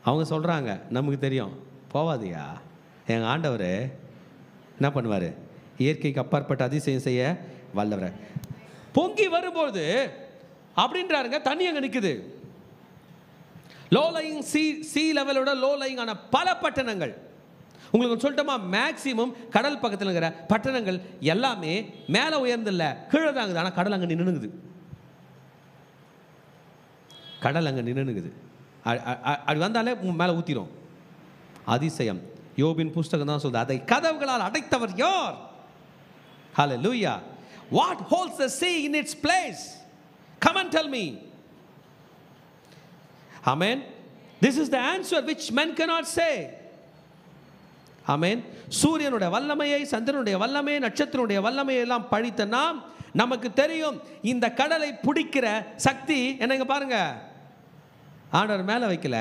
அவங்க சொல்கிறாங்க, நமக்கு தெரியும் போவாதியா. எங்கள் ஆண்டவர் என்ன பண்ணுவார்? இயற்கைக்கு அப்பாற்பட்ட அதிசயம் செய்ய வல்லவர். பொங்கி வரும்போது அப்படின்றாருங்க, தண்ணி அங்கே நிற்குது. லோ லைங் சி லெவலோட லோ லைங் ஆன பல பட்டணங்கள், உங்களுக்கு சொல்லட்டுமா, மேக்சிமம் கடல் பக்கத்தில் இருக்கிற பட்டணங்கள் எல்லாமே மேலே உயர்ந்தில்ல, கீழே தாங்குது. ஆனால் கடல் அங்கே நின்றுங்குது. கடல் அங்கே நின்றுங்குது. அப்படி வந்தாலே மேலே ஊற்றிடும். அதிசயம். யோபின் புஸ்தகம் தான் சொல்லுது, அதை கதவுகளால் அடைத்தவர் யார்? ஹல்லேலூயா. What holds the sea in its place? Come and tell me. Amen. This is the answer which men cannot say. Amen. சூரியனுடைய வல்லமையை, சந்திரனுடைய வல்லமையை, நட்சத்திரனுடைய வல்லமையை எல்லாம் பழித்த நாம், நமக்கு தெரியும் இந்த கடலை பிடிக்கிற சக்தி என்னங்க பாருங்க. ஆண்டவர் மேலே வைக்கல,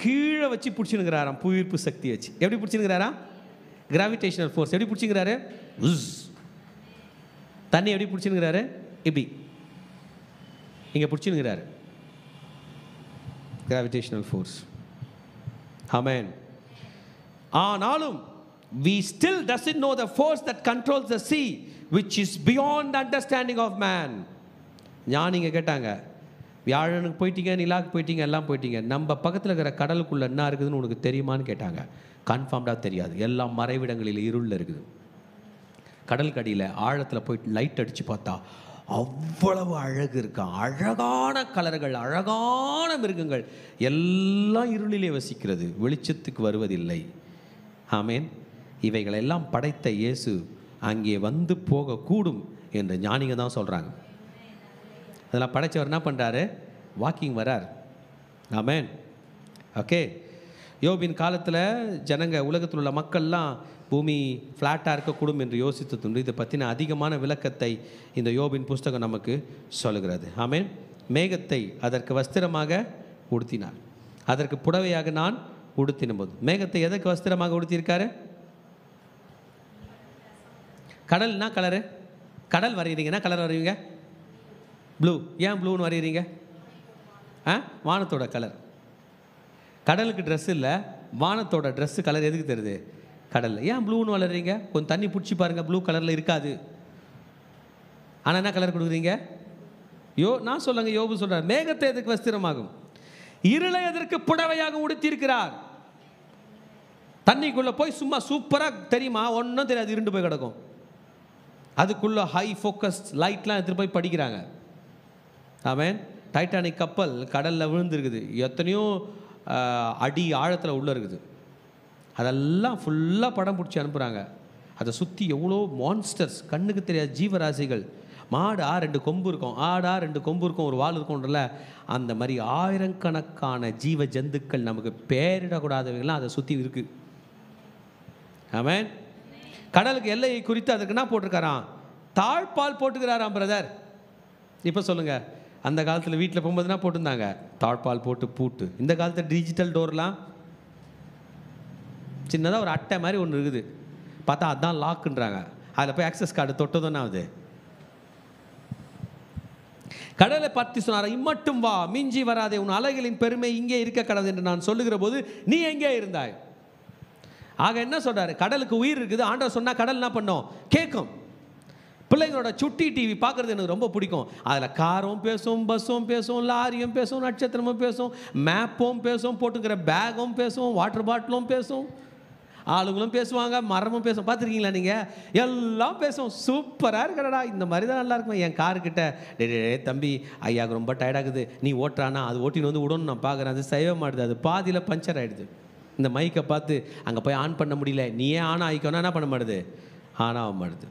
கீழே வச்சு பிடிச்சினுக்கிறாராம். புவியீர்ப்பு சக்தி வச்சு. எப்படி பிடிச்சினுக்கிறாராம்? Gravitational force. எப்படி பிடிச்சினுக்கிறாரு? தண்ணி எப்படி பிடிச்சினுக்கிறாரு? இப்படி இங்கே பிடிச்சினுக்கிறாரு. Gravitational force. ஆமென். ஆனாலும் we still doesn't know the force that controls the sea, which is beyond the understanding of man. ஞானிங்க கேட்டாங்க, வியாழனுக்கு போயிட்டீங்க, நிலாவுக்கு போயிட்டீங்க, எல்லாம் போயிட்டீங்க, நம்ம பக்கத்தில் இருக்கிற கடலுக்குள்ளே என்ன இருக்குதுன்னு உனக்கு தெரியுமான்னு கேட்டாங்க. கன்ஃபார்ம்டாக தெரியாது. எல்லாம் மறைவிடங்களில் இருளில் இருக்குது. கடல் கடியில் ஆழத்தில் போயிட்டு லைட் அடித்து பார்த்தா அவ்வளவு அழகு இருக்கான். அழகான கலர்கள், அழகான மிருகங்கள், எல்லாம் இருளிலே வசிக்கிறது, வெளிச்சத்துக்கு வருவதில்லை. ஆமேன். இவைகளெல்லாம் படைத்த இயேசு அங்கே வந்து போகக்கூடும் என்று ஞானிங்க தான் சொல்கிறாங்க. அதெல்லாம் படைத்தவர் என்ன பண்ணுறாரு? வாக்கிங் வரார். ஆமேன். ஓகே. யோபின் காலத்தில் ஜனங்க, உலகத்தில் உள்ள மக்கள்லாம் பூமி ஃப்ளாட்டாக இருக்கக்கூடும் என்று யோசித்ததுண்டு. இதை பற்றின அதிகமான விளக்கத்தை இந்த யோபின் புஸ்தகம் நமக்கு சொல்லுகிறது. ஆமேன். மேகத்தை அதற்கு வஸ்திரமாக உடுத்தினார், அதற்கு புடவையாக நான் உடுத்தின போது. மேகத்தை எதற்கு வஸ்திரமாக உடுத்தியிருக்காரு? கடல்னா கலரு. கடல் வரைகிறீங்கன்னா கலர் வரைவீங்க ப்ளூ. ஏன் ப்ளூன்னு வரைகிறீங்க? வானத்தோட கலர். கடலுக்கு ட்ரெஸ் இல்லை, வானத்தோட ட்ரெஸ்ஸு கலர் எதுக்கு தருது? கடலில். ஏன் ப்ளூன்னு வளர்றீங்க? கொஞ்சம் தண்ணி பிடிச்சி பாருங்கள், ப்ளூ கலரில் இருக்காது. ஆனால் என்ன கலர் கொடுக்குறீங்க? நான் சொல்லுங்க, யோபு சொல்கிறார், மேகத்தை எதுக்கு வஸ்திரமாகும்? இருளை அதற்கு புடவையாக உடுத்தியிருக்கிறார். தண்ணிக்குள்ள போய் சும்மா சூப்பராக தெரியுமா, ஒன்றும் தெரியாது, இருண்டு போய் கிடக்கும். அதுக்குள்ள ஹை ஃபோக்கஸ் லைட்லாம் எடுத்துகிட்டு போய் படிக்கிறாங்க. ஆமென். டைட்டானிக் கப்பல் கடலில் விழுந்துருக்குது, எத்தனையோ அடி ஆழத்தில் உள்ளே இருக்குது. அதெல்லாம் ஃபுல்லாக படம் பிடிச்சி அனுப்புகிறாங்க. அதை சுற்றி எவ்வளோ மான்ஸ்டர்ஸ், கண்ணுக்கு தெரியாத ஜீவராசிகள். மாடு 2 கொம்பு இருக்கும், 2 கொம்பு இருக்கும், ஒரு வால் இருக்கும்ன்றல, அந்த மாதிரி ஆயிரக்கணக்கான ஜீவ ஜந்துக்கள் நமக்கு பேரிடக்கூடாதவங்களாம் அதை சுற்றி இருக்குது. ஆமென். கடலுக்கு எல்லையை குறித்து அதுக்கு என்ன போட்டிருக்காராம்? தாழ்பால் போட்டுக்கிறாராம் பிரதர். இப்போ சொல்லுங்கள், அந்த காலத்தில் வீட்டில் போகும்போது என்ன போட்டிருந்தாங்க? தாழ்பால் போட்டு பூட்டு. இந்த காலத்தில் டிஜிட்டல் டோர்லாம் சின்னதாக ஒரு அட்டை மாதிரி ஒன்று இருக்குது, பார்த்தா அதுதான் லாக்குன்றாங்க. அதில் போய் ஆக்சஸ் கார்டு தொட்டதுன்னா அது. கடலை பற்றி சொன்னார், இம்மட்டும் வா, மிஞ்சி வராதே, உன் அலைகளின் பெருமை இங்கே இருக்க கடவுள் என்று நான் சொல்லுகிற போது நீ எங்கே இருந்தாய்? ஆக என்ன சொல்றாரு? கடலுக்கு உயிர் இருக்குது. ஆண்டவர் சொன்னா கடல் என்ன பண்ணும்? கேட்கும். பிள்ளைங்களோட சுட்டி டிவி பார்க்குறது எனக்கு ரொம்ப பிடிக்கும். அதில் காரும் பேசும், பஸ்ஸும் பேசும், லாரியும் பேசும், நட்சத்திரமும் பேசும், மேப்பும் பேசும், போட்டுக்கிற பேகும் பேசும், வாட்டர் பாட்டிலும் பேசும், ஆளுங்களும் பேசுவாங்க, மரமும் பேசும். பார்த்துருக்கீங்களா நீங்கள்? எல்லாம் பேசும். சூப்பராக இருக்கடா, இந்த மாதிரி தான் நல்லா இருக்கும். என் காருக்கிட்ட, டே தம்பி, ஐயாவுக்கு ரொம்ப டயர்டாகுது, நீ ஓட்டுறானா? அது ஓட்டின்னு வந்து விடணும், நான் பார்க்குறேன். அது செய்ய மாட்டுது, அது பாதியில் பஞ்சர் ஆகிடுது. இந்த மைக்கை பார்த்து அங்கே போய் ஆன் பண்ண முடியல, நீயே ஆன் ஆகிக்கோன்னா என்ன பண்ண மாட்டுது? ஆனாக மாட்டுது.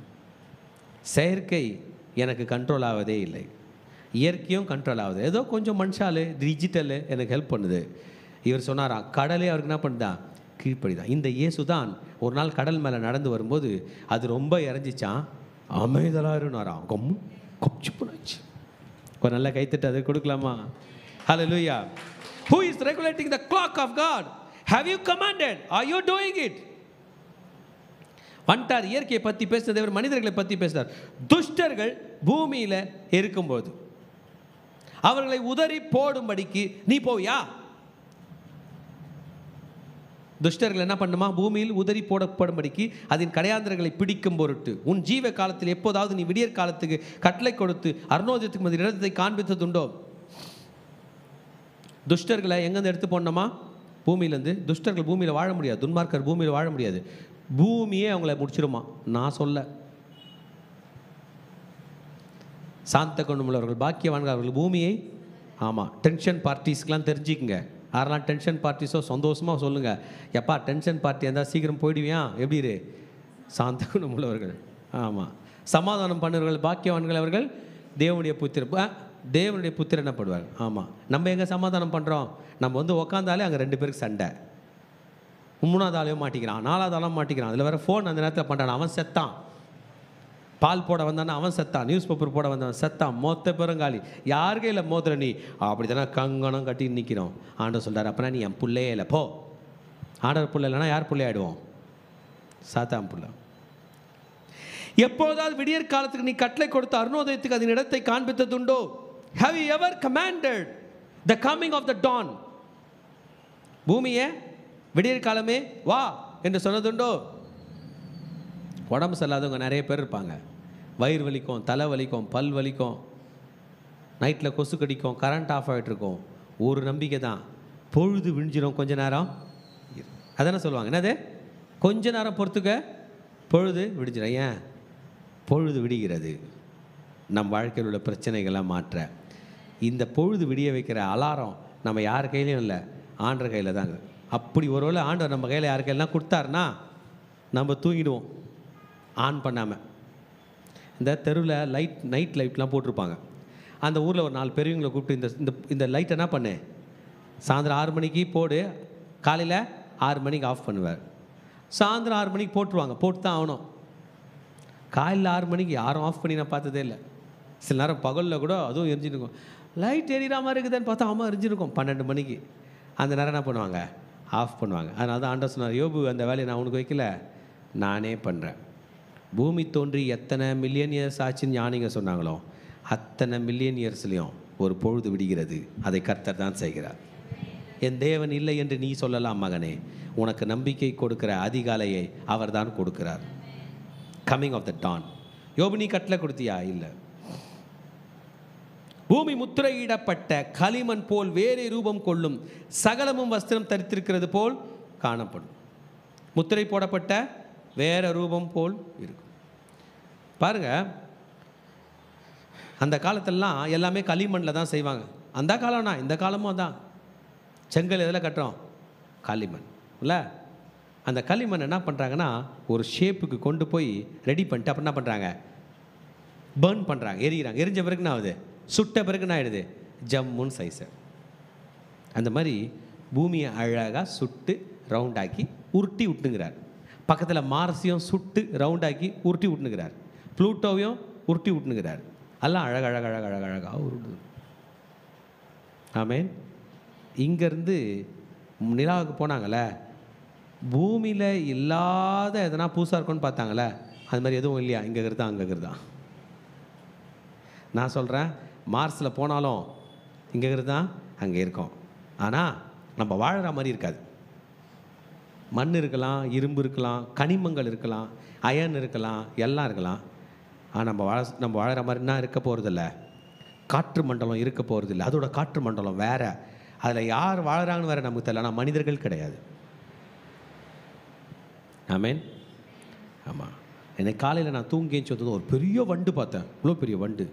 செயற்கை எனக்கு கண்ட்ரோல் ஆவதே இல்லை, இயற்கையும் கண்ட்ரோல் ஆகுது. ஏதோ கொஞ்சம் மனுஷாலு டிஜிட்டலு எனக்கு ஹெல்ப் பண்ணுது. இவர் சொன்னாராம், கடலே அவருக்கு என்ன பண்ணுதான்? கீழ்ப்படிதான். இந்த இயேசு தான் ஒரு நாள் கடல் மேலே நடந்து வரும்போது அது ரொம்ப இறஞ்சிச்சான், அமைதலாக இருந்தாராம், கொச்சு போனாச்சு. ஒரு நல்ல கைத்தட்டு அதை கொடுக்கலாமா? ஹல்லேலூயா. Who is regulating the clock of God? Have you commanded? Are you doing it? வந்துட்டார். இயற்கையை பற்றி பேசுறது, இவர் மனிதர்களை பற்றி பேசுறார். துஷ்டர்கள் பூமியில் இருக்கும்போது அவர்களை உதறி போடும்படிக்கு நீ போவியா? துஷ்டர்கள் என்ன பண்ணுமா? பூமியில் உதறி போடப்படும்படிக்கு அதன் கடையாந்திரங்களை பிடிக்கும் பொருட்டு உன் ஜீவ காலத்தில் எப்போதாவது நீ விடியற் காலத்துக்கு கட்டளை கொடுத்து அருணோதயத்துக்கு மத்திய இடத்தை காண்பித்ததுண்டோ? துஷ்டர்களை எங்கேருந்து எடுத்து போடணுமா? பூமியிலேருந்து. துஷ்டர்கள் பூமியில் வாழ முடியாது, துன்மார்க்கர் பூமியில் வாழ முடியாது. பூமியே அவங்கள முடிச்சிருமா? நான் சொல்ல. சாந்த குணமுள்ளவர்கள் பாக்கியவான்கள், அவர்கள் பூமியை. ஆமாம், டென்ஷன் பார்ட்டிஸ்க்கெலாம் தெரிஞ்சுக்குங்க. யாரெல்லாம் டென்ஷன் பார்ட்டிஸோ சந்தோஷமாக சொல்லுங்கள், எப்பா டென்ஷன் பார்ட்டி இருந்தால் சீக்கிரம் போயிடுவியா? எப்படி இரு? சாந்த குணமுள்ளவர்கள். ஆமாம், சமாதானம் பண்ணுறவர்கள் பாக்கியவான்கள், அவர்கள் தேவனுடைய புத்திர தேவனுடைய புத்திர என்னப்படுவார். ஆமாம், நம்ம எங்கே சமாதானம் பண்ணுறோம்? நம்ம வந்து உக்காந்தாலே அங்கே 2 பேருக்கு சண்டை. 3வது ஆளையும் மாட்டிக்கிறான், 4வது ஆளும் மாட்டிக்கிறான். அதில் வேறு ஃபோன் அந்த நேரத்தில் பண்ணுறான். அவன் செத்தான். பால் போட வந்தானா அவன் செத்தான், நியூஸ் பேப்பர் போட வந்தவன் செத்தான், மொத்த பெருங்காலி. யாருக்கே இல்லை மோதிர நீ அப்படி தானே கங்கணம் கட்டி நிற்கிறோம். ஆண்டவர் சொல்கிறார், அப்போனா நீ என் பிள்ளையே இல்லை போ. ஆண்டவர் பிள்ளை இல்லைனா யார் பிள்ளை ஆகிடுவோம்? சாத்தான் பிள்ளை. எப்போதாவது விடியற் காலத்துக்கு நீ கட்டளை கொடுத்த அருணோதயத்துக்கு அதன் இடத்தை காண்பித்ததுண்டோ? Have you ever commanded the coming of the dawn? பூமியே விடியற் காலமே வா என்று சொன்னதுண்டோ? உடம்பு சரியில்லாதவங்க நிறைய பேர் இருப்பாங்க. வயிறு வலிக்கும், தலை வலிக்கும், பல் வலிக்கும், நைட்டில் கொசு கடிக்கும், கரண்ட் ஆஃப் ஆகிட்டு இருக்கும். ஒரு நம்பிக்கை தான், பொழுது விழிஞ்சிடும் கொஞ்ச நேரம். அதானே சொல்லுவாங்க, என்னது? கொஞ்ச நேரம் பொறுத்துக்க பொழுது விடிஞ்சிடும். ஏன்? பொழுது விடுகிறது நம் வாழ்க்கையில் உள்ள பிரச்சனைகளை மாற்ற. இந்த பொழுது விடிய வைக்கிற அலாரம் நம்ம யார் கையிலையும் இல்லை, ஆண்டவர் கையில் தாங்க. அப்படி ஒருவேளை ஆண்டவர் நம்ம கையில் யார் கையிலாம் கொடுத்தாருன்னா நம்ம தூங்கிடுவோம் ஆன் பண்ணாமல். இந்த தெருவில் நைட் லைட்லாம் போட்டிருப்பாங்க. அந்த ஊரில் ஒரு 4 பெரியவங்களை கூப்பிட்டு இந்த இந்த லைட் என்ன பண்ணு, சாயந்தரம் 6 மணிக்கு போடு, காலையில் 6 மணிக்கு ஆஃப் பண்ணுவார். சாயந்தரம் 6 மணிக்கு போட்டுருவாங்க, போட்டு தான் ஆகணும். காலையில் 6 மணிக்கு யாரும் ஆஃப் பண்ணி நான் பார்த்ததே இல்லை. சில நேரம் பகலில் கூட அதுவும் எரிஞ்சிருக்கும். லைட் எரியிற மாதிரி இருக்குதுன்னு பார்த்தா ஆமாம் எரிஞ்சிருக்கும். 12 மணிக்கு அந்த நேரம் என்ன பண்ணுவாங்க? ஆஃப் பண்ணுவாங்க. அதனால தான் ஆண்டவர் சொன்னார், யோபு அந்த வேலையை நான் உனக்கு வைக்கல, நானே பண்ணுறேன். பூமி தோன்றி எத்தனை மில்லியன் இயர்ஸ் ஆச்சுன்னு ஞானிங்க சொன்னாங்களோ அத்தனை மில்லியன் இயர்ஸ்லேயும் ஒரு பொழுது விடுகிறது. அதை கர்த்தர் தான் செய்கிறார். என் தேவன் இல்லை என்று நீ சொல்லலாம் மகனே, உனக்கு நம்பிக்கை கொடுக்கிற அதிகாலையை அவர் தான் கொடுக்கிறார். Coming of the dawn. யோபு நீ கட்டளை கொடுத்தியா? இல்லை. பூமி முத்திரையிடப்பட்ட களிமண் போல் வேறே ரூபம் கொள்ளும், சகலமும் வஸ்திரம் தரித்திருக்கிறது போல் காணப்படும். முத்திரை போடப்பட்ட வேற ரூபம் போல் இருக்கும். பாருங்க, அந்த காலத்திலலாம் எல்லாமே களிமண்ணில் தான் செய்வாங்க. அந்த காலம்னா இந்த காலமும் தான். செங்கல் எதில் கட்டுறோம்? களிமண் இல்லை? அந்த களிமண் என்ன பண்ணுறாங்கன்னா ஒரு ஷேப்புக்கு கொண்டு போய் ரெடி பண்ணிட்டு அப்புறம் என்ன பண்ணுறாங்க? பர்ன் பண்ணுறாங்க, எரிகிறாங்க. எரிஞ்ச பிறகு என்ன ஆகுது? சுட்ட பிறகு என்ன ஆகிடுது? ஜம்முன்னு சைஸு. அந்த மாதிரி பூமியை அழகாக சுட்டு ரவுண்டாக்கி உருட்டி விட்டுங்கிறார். பக்கத்தில் மார்ஸையும் சுட்டு ரவுண்டாக்கி உருட்டி விட்டுனுங்கிறார். ப்ளூட்டோவையும் உருட்டி விட்டுனுங்கிறார். எல்லாம் அழகாக உருட்டு. ஆமேன். இங்கேருந்து நிலாவுக்கு போனாங்களே, பூமியில் இல்லாத எதனா புதுசாக இருக்கும்னு பார்த்தாங்களே, அது மாதிரி எதுவும் இல்லையா? இங்கே இருக்கிறதா அங்கே இருக்கிறதா? நான் சொல்கிறேன், மார்ஸில் போனாலும் இங்கே இருக்கிறதா அங்கே இருக்கும். ஆனால் நம்ம வாழ்கிற மாதிரி இருக்காது. மண் இருக்கலாம், இரும்பு இருக்கலாம், கனிமங்கள் இருக்கலாம், அயன் இருக்கலாம், எல்லாம் இருக்கலாம். ஆனால் நம்ம வாழற மாதிரினா இருக்க போகிறதில்ல. காற்று மண்டலம் இருக்க போகிறதில்ல. அதோட காற்று மண்டலம் வேற. அதில் யார் வாழறாங்கன்னு வேற நமக்கு தெரியல. ஆனால் மனிதர்கள் கிடையாது. ஆமேன். ஆமாம். எனக்கு காலையில் நான் தூங்கி வந்தது ஒரு பெரிய வண்டு பார்த்தேன். இவ்வளோ பெரிய வண்டு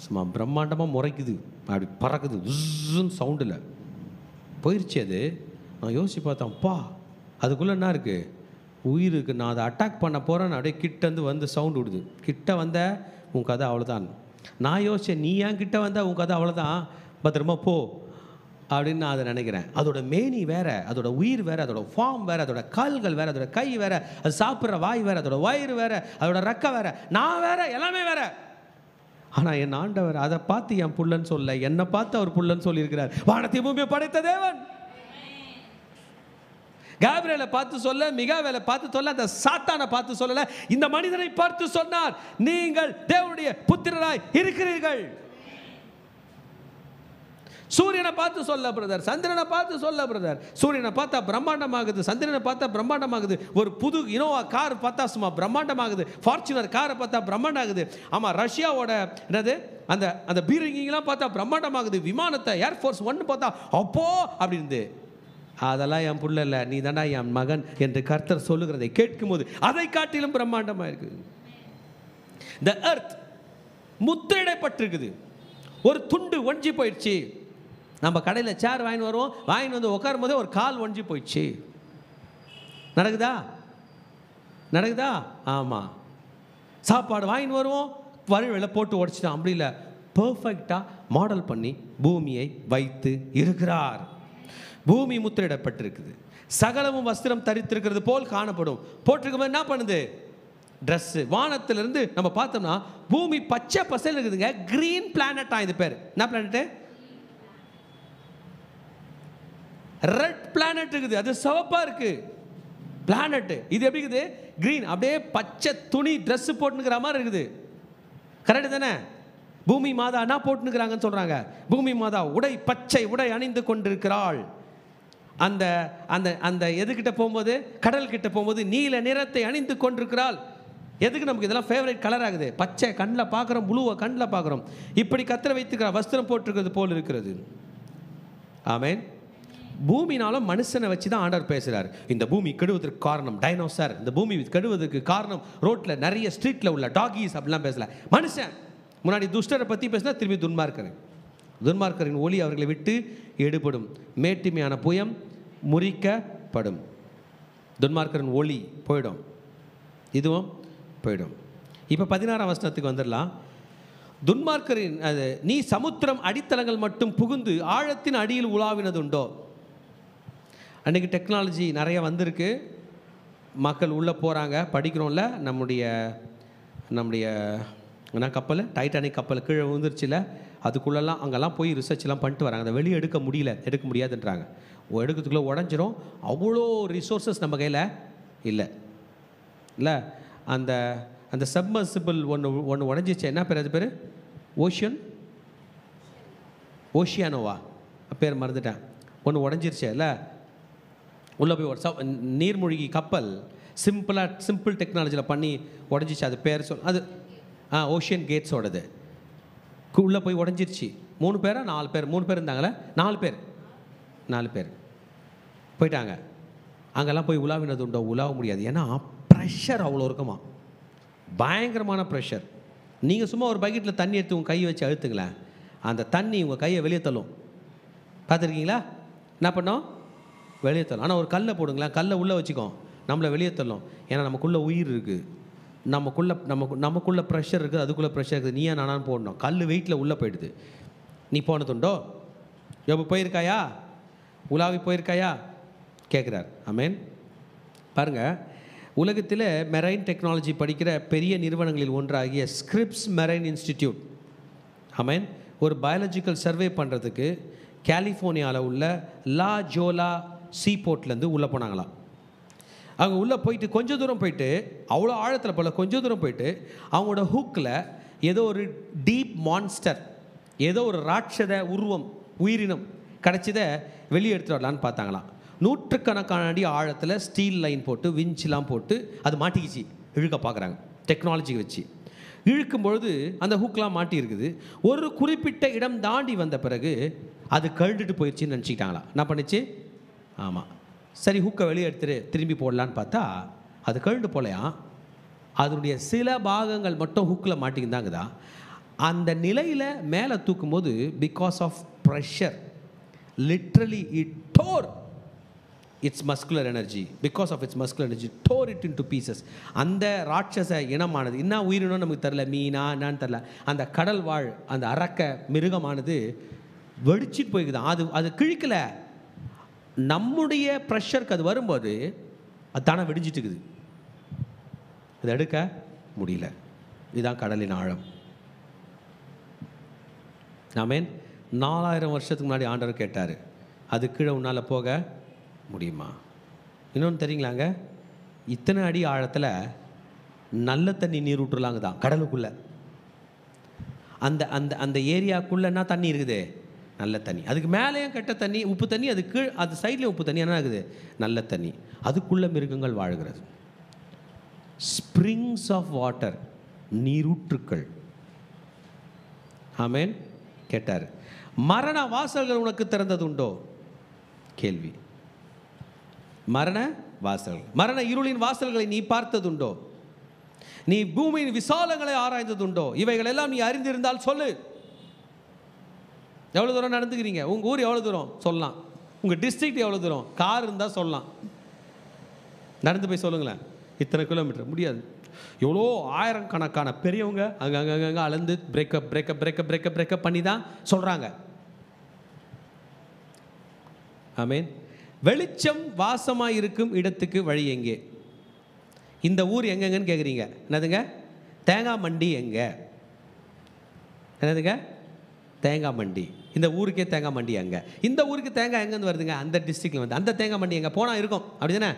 சும்மா பிரம்மாண்டமாக முறைக்குது, அப்படி பறக்குது, உஸ்ஸுன்னு சவுண்டில் போயிடுச்சு. அது நான் யோசிச்சு பார்த்தேன்ப்பா, அதுக்குள்ளே என்ன இருக்குது? உயிர் இருக்குது. நான் அதை அட்டாக் பண்ண போகிறேன்னு அப்படியே கிட்டேருந்து வந்து சவுண்டு விடுது. கிட்ட வந்த உன் கதை அவ்வளோதான். நான் யோசித்தேன், நீ ஏன் கிட்ட வந்தால் உன் கதை அவ்வளோதான், பத்திரமா போ அப்படின்னு நான் அதை நினைக்கிறேன். அதோட மேனி வேற, அதோட உயிர் வேற, அதோட ஃபார்ம் வேற, அதோட கால்கள் வேற, அதோட கை வேற, அது சாப்பிட்ற வாய் வேற, அதோட வயிறு வேற, அதோட ரெக்கை வேற, நான் வேற, எல்லாமே வேற. ஆனால் என் ஆண்டவர் அதை பார்த்து என் புள்ளன்னு சொல்ல, என்னை பார்த்து அவர் புள்ளன்னு சொல்லியிருக்கிறார். வானத்தை பூமியை படைத்த தேவன். காபிரியேலை பார்த்து சொல்ல, மிகாவேலை பார்த்து சொல்ல, அந்த சாத்தானை பார்த்து சொல்லல, இந்த மனிதனை பார்த்து சொன்னார், நீங்கள் தேவனுடைய புத்திரராய் இருக்கிறீர்கள். சூரியனை பார்த்து சொல்ல பிரதர், சந்திரனை பார்த்து சொல்ல பிரதர். சூரியனை பார்த்தா பிரம்மாண்டமாகுது, சந்திரனை பார்த்தா பிரம்மாண்டமாகுது. ஒரு புது இனோவா கார் பார்த்தா சும்மா பிரம்மாண்டமாகுது. ஃபார்ச்சுனர் காரை பார்த்தா பிரம்மாண்டம் ஆகுது. ஆமாம், ரஷ்யாவோட என்னது அந்த அந்த பீரங்கிங்கெல்லாம் பார்த்தா பிரம்மாண்டமாகுது. விமானத்தை ஏர்ஃபோர்ஸ் ஒன்று பார்த்தா அப்போ அப்படி இருந்து. அதெல்லாம் என் புள்ள இல்லை, நீ தாண்டா என் மகன் என்று கர்த்தர் சொல்லுகிறதை கேட்கும் போது அதை காட்டிலும் பிரம்மாண்டமாக இருக்குது. The earth முத்திரையிடப்பட்டிருக்குது. ஒரு துண்டு ஒஞ்சி போயிடுச்சு. நம்ம கடையில் சேர் வாங்கி வருவோம், வாங்கி வந்து உட்காரும் போதே ஒரு கால் ஒஞ்சி போயிடுச்சு. நடக்குதா? ஆமாம். சாப்பாடு வாங்கின்னு வருவோம், வறுவலை போட்டு உடச்சிட்டோம். அப்படி இல்லை, பர்ஃபெக்டாக மாடல் பண்ணி பூமியை வைத்து இருக்கிறார். பூமி முத்திரையிடப்பட்டிருக்குது. சகலமும் வஸ்திரம் தரித்திருக்கிறது போல் காணப்படும். போட்டிருக்கும் என்ன பண்ணுது? ட்ரெஸ்ஸு. வானத்திலிருந்து நம்ம பார்த்தோம்னா பூமி பச்சை பசையில் இருக்குதுங்க. கிரீன் பிளானட்டா இது பேர். என்ன பிளானட்டு? ரெட் பிளானட் இருக்குது. அது சிவப்பா இருக்கு பிளானட். இது எப்படி இருக்குது? கிரீன். அப்படியே பச்சை துணி ட்ரெஸ் போட்டுனுக்கிற மாதிரி இருக்குது. கரெக்டு தானே? பூமி மாதா என்ன போட்டுனுக்கிறாங்கன்னு சொல்றாங்க? பூமி மாதா உடை, பச்சை உடை அணிந்து கொண்டிருக்கிறாள். அந்த அந்த அந்த எதுக்கிட்ட போகும்போது, கடல் கிட்ட போகும்போது நீல நிறத்தை அணிந்து கொண்டிருக்கிறாள். எதுக்கு நமக்கு இதெல்லாம் ஃபேவரட் கலர் ஆகுது? பச்சை கண்ணில் பார்க்குறோம், ப்ளூவை கண்ணில் பார்க்குறோம். இப்படி கத்திர வைத்துக்கிறார், வஸ்திரம் போட்டிருக்கிறது போல் இருக்கிறது. ஆமேன். பூமினாலும் மனுஷனை வச்சு தான் ஆண்டவர் பேசுகிறார். இந்த பூமி கெடுவதற்கு காரணம் டைனோசர், இந்த பூமி கெடுவதற்கு காரணம் ரோட்டில் நிறைய ஸ்ட்ரீட்டில் உள்ள டாகிஸ் அப்படிலாம் பேசல. மனுஷன் முன்னாடி துஷ்டரை பற்றி பேசினா திரும்பி துன்மார்க்கரின் ஒளி அவர்களை விட்டு எடுபடும், மேட்டிமையான புயம் முறிக்கப்படும். துன்மார்க்கரின் ஒளி போயிடும், இதுவும் போயிடும். இப்போ 16ஆம் வசனத்துக்கு வந்துடலாம். துன்மார்க்கரின் அது நீ சமுத்திரம் அடித்தளங்கள் மட்டும் புகுந்து ஆழத்தின் அடியில் உலாவினதுண்டோ. அன்றைக்கி டெக்னாலஜி நிறைய வந்திருக்கு, மக்கள் உள்ளே போகிறாங்க, படிக்கிறோம்ல. நம்முடைய என்ன கப்பல், டைட்டானிக் கப்பல் கீழே விழுந்துருச்சுல, அதுக்குள்ளெல்லாம் அங்கெல்லாம் போய் ரிசர்ச்லாம் பண்ணிட்டு வராங்க. அதை வெளியே எடுக்க முடியாதுன்றாங்க. எடுக்கிறதுக்குள்ளே உடஞ்சிரும். அவ்வளோ ரிசோர்ஸஸ் நம்ம கையில் இல்லை. அந்த அந்த சப்மர்சிபிள் ஒன்று உடஞ்சிச்சு. என்ன பேர்? அது பேர் ஓஷியானோவா பேர் மறந்துட்டேன். ஒன்று உடஞ்சிருச்சு இல்லை, உள்ளே போய் ஒரு நீர்மூழ்கி கப்பல் சிம்பிள் டெக்னாலஜியில் பண்ணி உடஞ்சிச்சு. அது பேர் அது ஓஷியன் கேட்ஸோடது. உள்ளே போய் உடஞ்சிருச்சு. 3 பேரா 4 பேர், 3 பேர் இருந்தாங்களே, 4 பேர் போயிட்டாங்க. அங்கெல்லாம் போய் உலாவினது உண்டோ? உலாவ முடியாது. ஏன்னா ப்ரெஷர் அவ்வளோ இருக்குமா, பயங்கரமான ப்ரெஷர். நீங்கள் சும்மா ஒரு பக்கெட்டில் தண்ணி எடுத்து உங்கள் கையை வச்சு அழுத்துங்களேன், அந்த தண்ணி உங்கள் கையை வெளியே தள்ளும். பார்த்துருக்கீங்களா? என்ன பண்ணோம்? வெளியே தள்ளும். ஆனால் ஒரு கல்லை போடுங்களேன், கல்லை உள்ளே வச்சுக்கோம், நம்மளை வெளியே தள்ளும். ஏன்னா நமக்குள்ளே உயிர் இருக்குது, நமக்குள்ளே ப்ரெஷர் இருக்குது, அதுக்குள்ளே ப்ரெஷர் இருக்குது. நீயா நானான்னு போடணும். கல் வெயிட்டில் உள்ளே போயிடுது. நீ போனதுண்டோ? யோபு போயிருக்காயா? உலாவி போயிருக்காயா கேட்குறார். ஆமேன். பாருங்கள், உலகத்தில் மெரைன் டெக்னாலஜி படிக்கிற பெரிய நிறுவனங்களில் ஒன்றாகிய ஸ்கிரிப்ஸ் மெரைன் இன்ஸ்டிடியூட், ஆமேன், ஒரு பயாலஜிக்கல் சர்வே பண்ணுறதுக்கு கலிஃபோர்னியாவில் உள்ள லா ஜோலா சீபோர்ட்லேருந்து உள்ளே போனாங்களாம். அவங்க உள்ளே போயிட்டு கொஞ்சம் தூரம் போயிட்டு, அவ்வளோ ஆழத்தில் போல் கொஞ்சம் தூரம் போயிட்டு, அவங்களோட ஹூக்கில் ஏதோ ஒரு டீப் மான்ஸ்டர், ஏதோ ஒரு ராட்சத உருவம், உயிரினம் கிடச்சதை வெளியே எடுத்துகிட்டு வரலான்னு பார்த்தாங்களாம். 100கணக்கான அடி ஆழத்தில் ஸ்டீல் லைன் போட்டு விஞ்சிலாம் போட்டு அது மாட்டிக்கிச்சு. இழுக்க பார்க்குறாங்க டெக்னாலஜி வச்சு. இழுக்கும் பொழுது அந்த ஹூக்கெலாம் மாட்டி இருக்குது. ஒரு குறிப்பிட்ட இடம் தாண்டி வந்த பிறகு அது கழுந்துட்டு போயிடுச்சின்னு நினச்சிக்கிட்டாங்களாம். என்ன பண்ணிச்சு? ஆமாம், சரி ஹூக்கை வெளியே எடுத்துட்டு திரும்பி போடலான்னு பார்த்தா அது கழுண்டு போலையாம். அதனுடைய சில பாகங்கள் மட்டும் ஹூக்கில் மாட்டிக்கிந்தாங்குதா. அந்த நிலையில் மேலே தூக்கும் போது because of pressure literally it tore its muscular energy. Because of its muscular energy tore it into pieces. அந்த ராட்சச இனமானது, என்ன உயிரினம் நமக்கு தெரில, மீனா என்னான்னு தெரில, அந்த கடல் வாழ் அந்த அரக்க மிருகமானது வெடிச்சிட்டு போய்க்குதான். அது கிழிக்கலை, நம்முடைய ப்ரெஷருக்கு அது வரும்போது அது தானே வெடிஞ்சிட்டு இருக்குது. அதை எடுக்க முடியல. இதுதான் கடலின் ஆழம். ஆமேன். 4000 வருஷத்துக்கு முன்னாடி ஆண்டவர் கேட்டார், அது கீழே உன்னால் போக முடியுமா? இன்னொன்று தெரியுங்களாங்க, இத்தனை அடி ஆழத்தில் நல்ல தண்ணி நீர் விட்டுருலாங்க தான் கடலுக்குள்ளே. அந்த அந்த அந்த ஏரியாக்குள்ளேன்னா தண்ணி இருக்குது, நல்ல தண்ணி. அதுக்கு மேலேயும் கெட்ட தண்ணி, உப்பு தண்ணி, அது கீழ் அது சைட்லேயும் உப்பு தண்ணி, என்ன ஆகுது? நல்ல தண்ணி. அதுக்குள்ளே மிருகங்கள் வாழ்கிறது. ஸ்ப்ரிங்ஸ் ஆஃப் வாட்டர், நீரூற்றுக்கள். ஆமேன். கேட்டார், மரண வாசல்கள் உனக்கு திறந்தது உண்டோ? கேள்வி. மரண வாசல்கள், மரண இருளின் வாசல்களை நீ பார்த்ததுண்டோ? நீ பூமியின் விசாலங்களை ஆராய்ந்ததுண்டோ? இவைகள் எல்லாம் நீ அறிந்திருந்தால் சொல்லு. எவ்வளோ தூரம் நடந்துக்கிறீங்க? உங்கள் ஊர் எவ்வளோ தூரம் சொல்லலாம்? உங்கள் டிஸ்ட்ரிக்ட் எவ்வளோ தூரம்? கார் இருந்தால் சொல்லலாம். நடந்து போய் சொல்லுங்களேன், இத்தனை கிலோமீட்டர் முடியாது. எவ்வளோ ஆயிரக்கணக்கான பெரியவங்க அங்கங்கே அளந்து breakup breakup breakup breakup breakup பண்ணி தான் சொல்கிறாங்க. ஆமேன். வெளிச்சம் வாசமாக இருக்கும் இடத்துக்கு வழி எங்கே? இந்த ஊர் எங்கெங்கன்னு கேட்குறீங்க. என்னதுங்க? தேங்காய் மண்டி எங்கே? என்னதுங்க? தேங்காய் மண்டி. இந்த ஊருக்கே தேங்காய் மண்டி எங்கே? இந்த ஊருக்கு தேங்காய் எங்கேருந்து வருதுங்க? அந்த டிஸ்ட்ரிக்டில் வந்து. அந்த தேங்காய் மண்டி எங்கே போனால் இருக்கும், அப்படி தானே?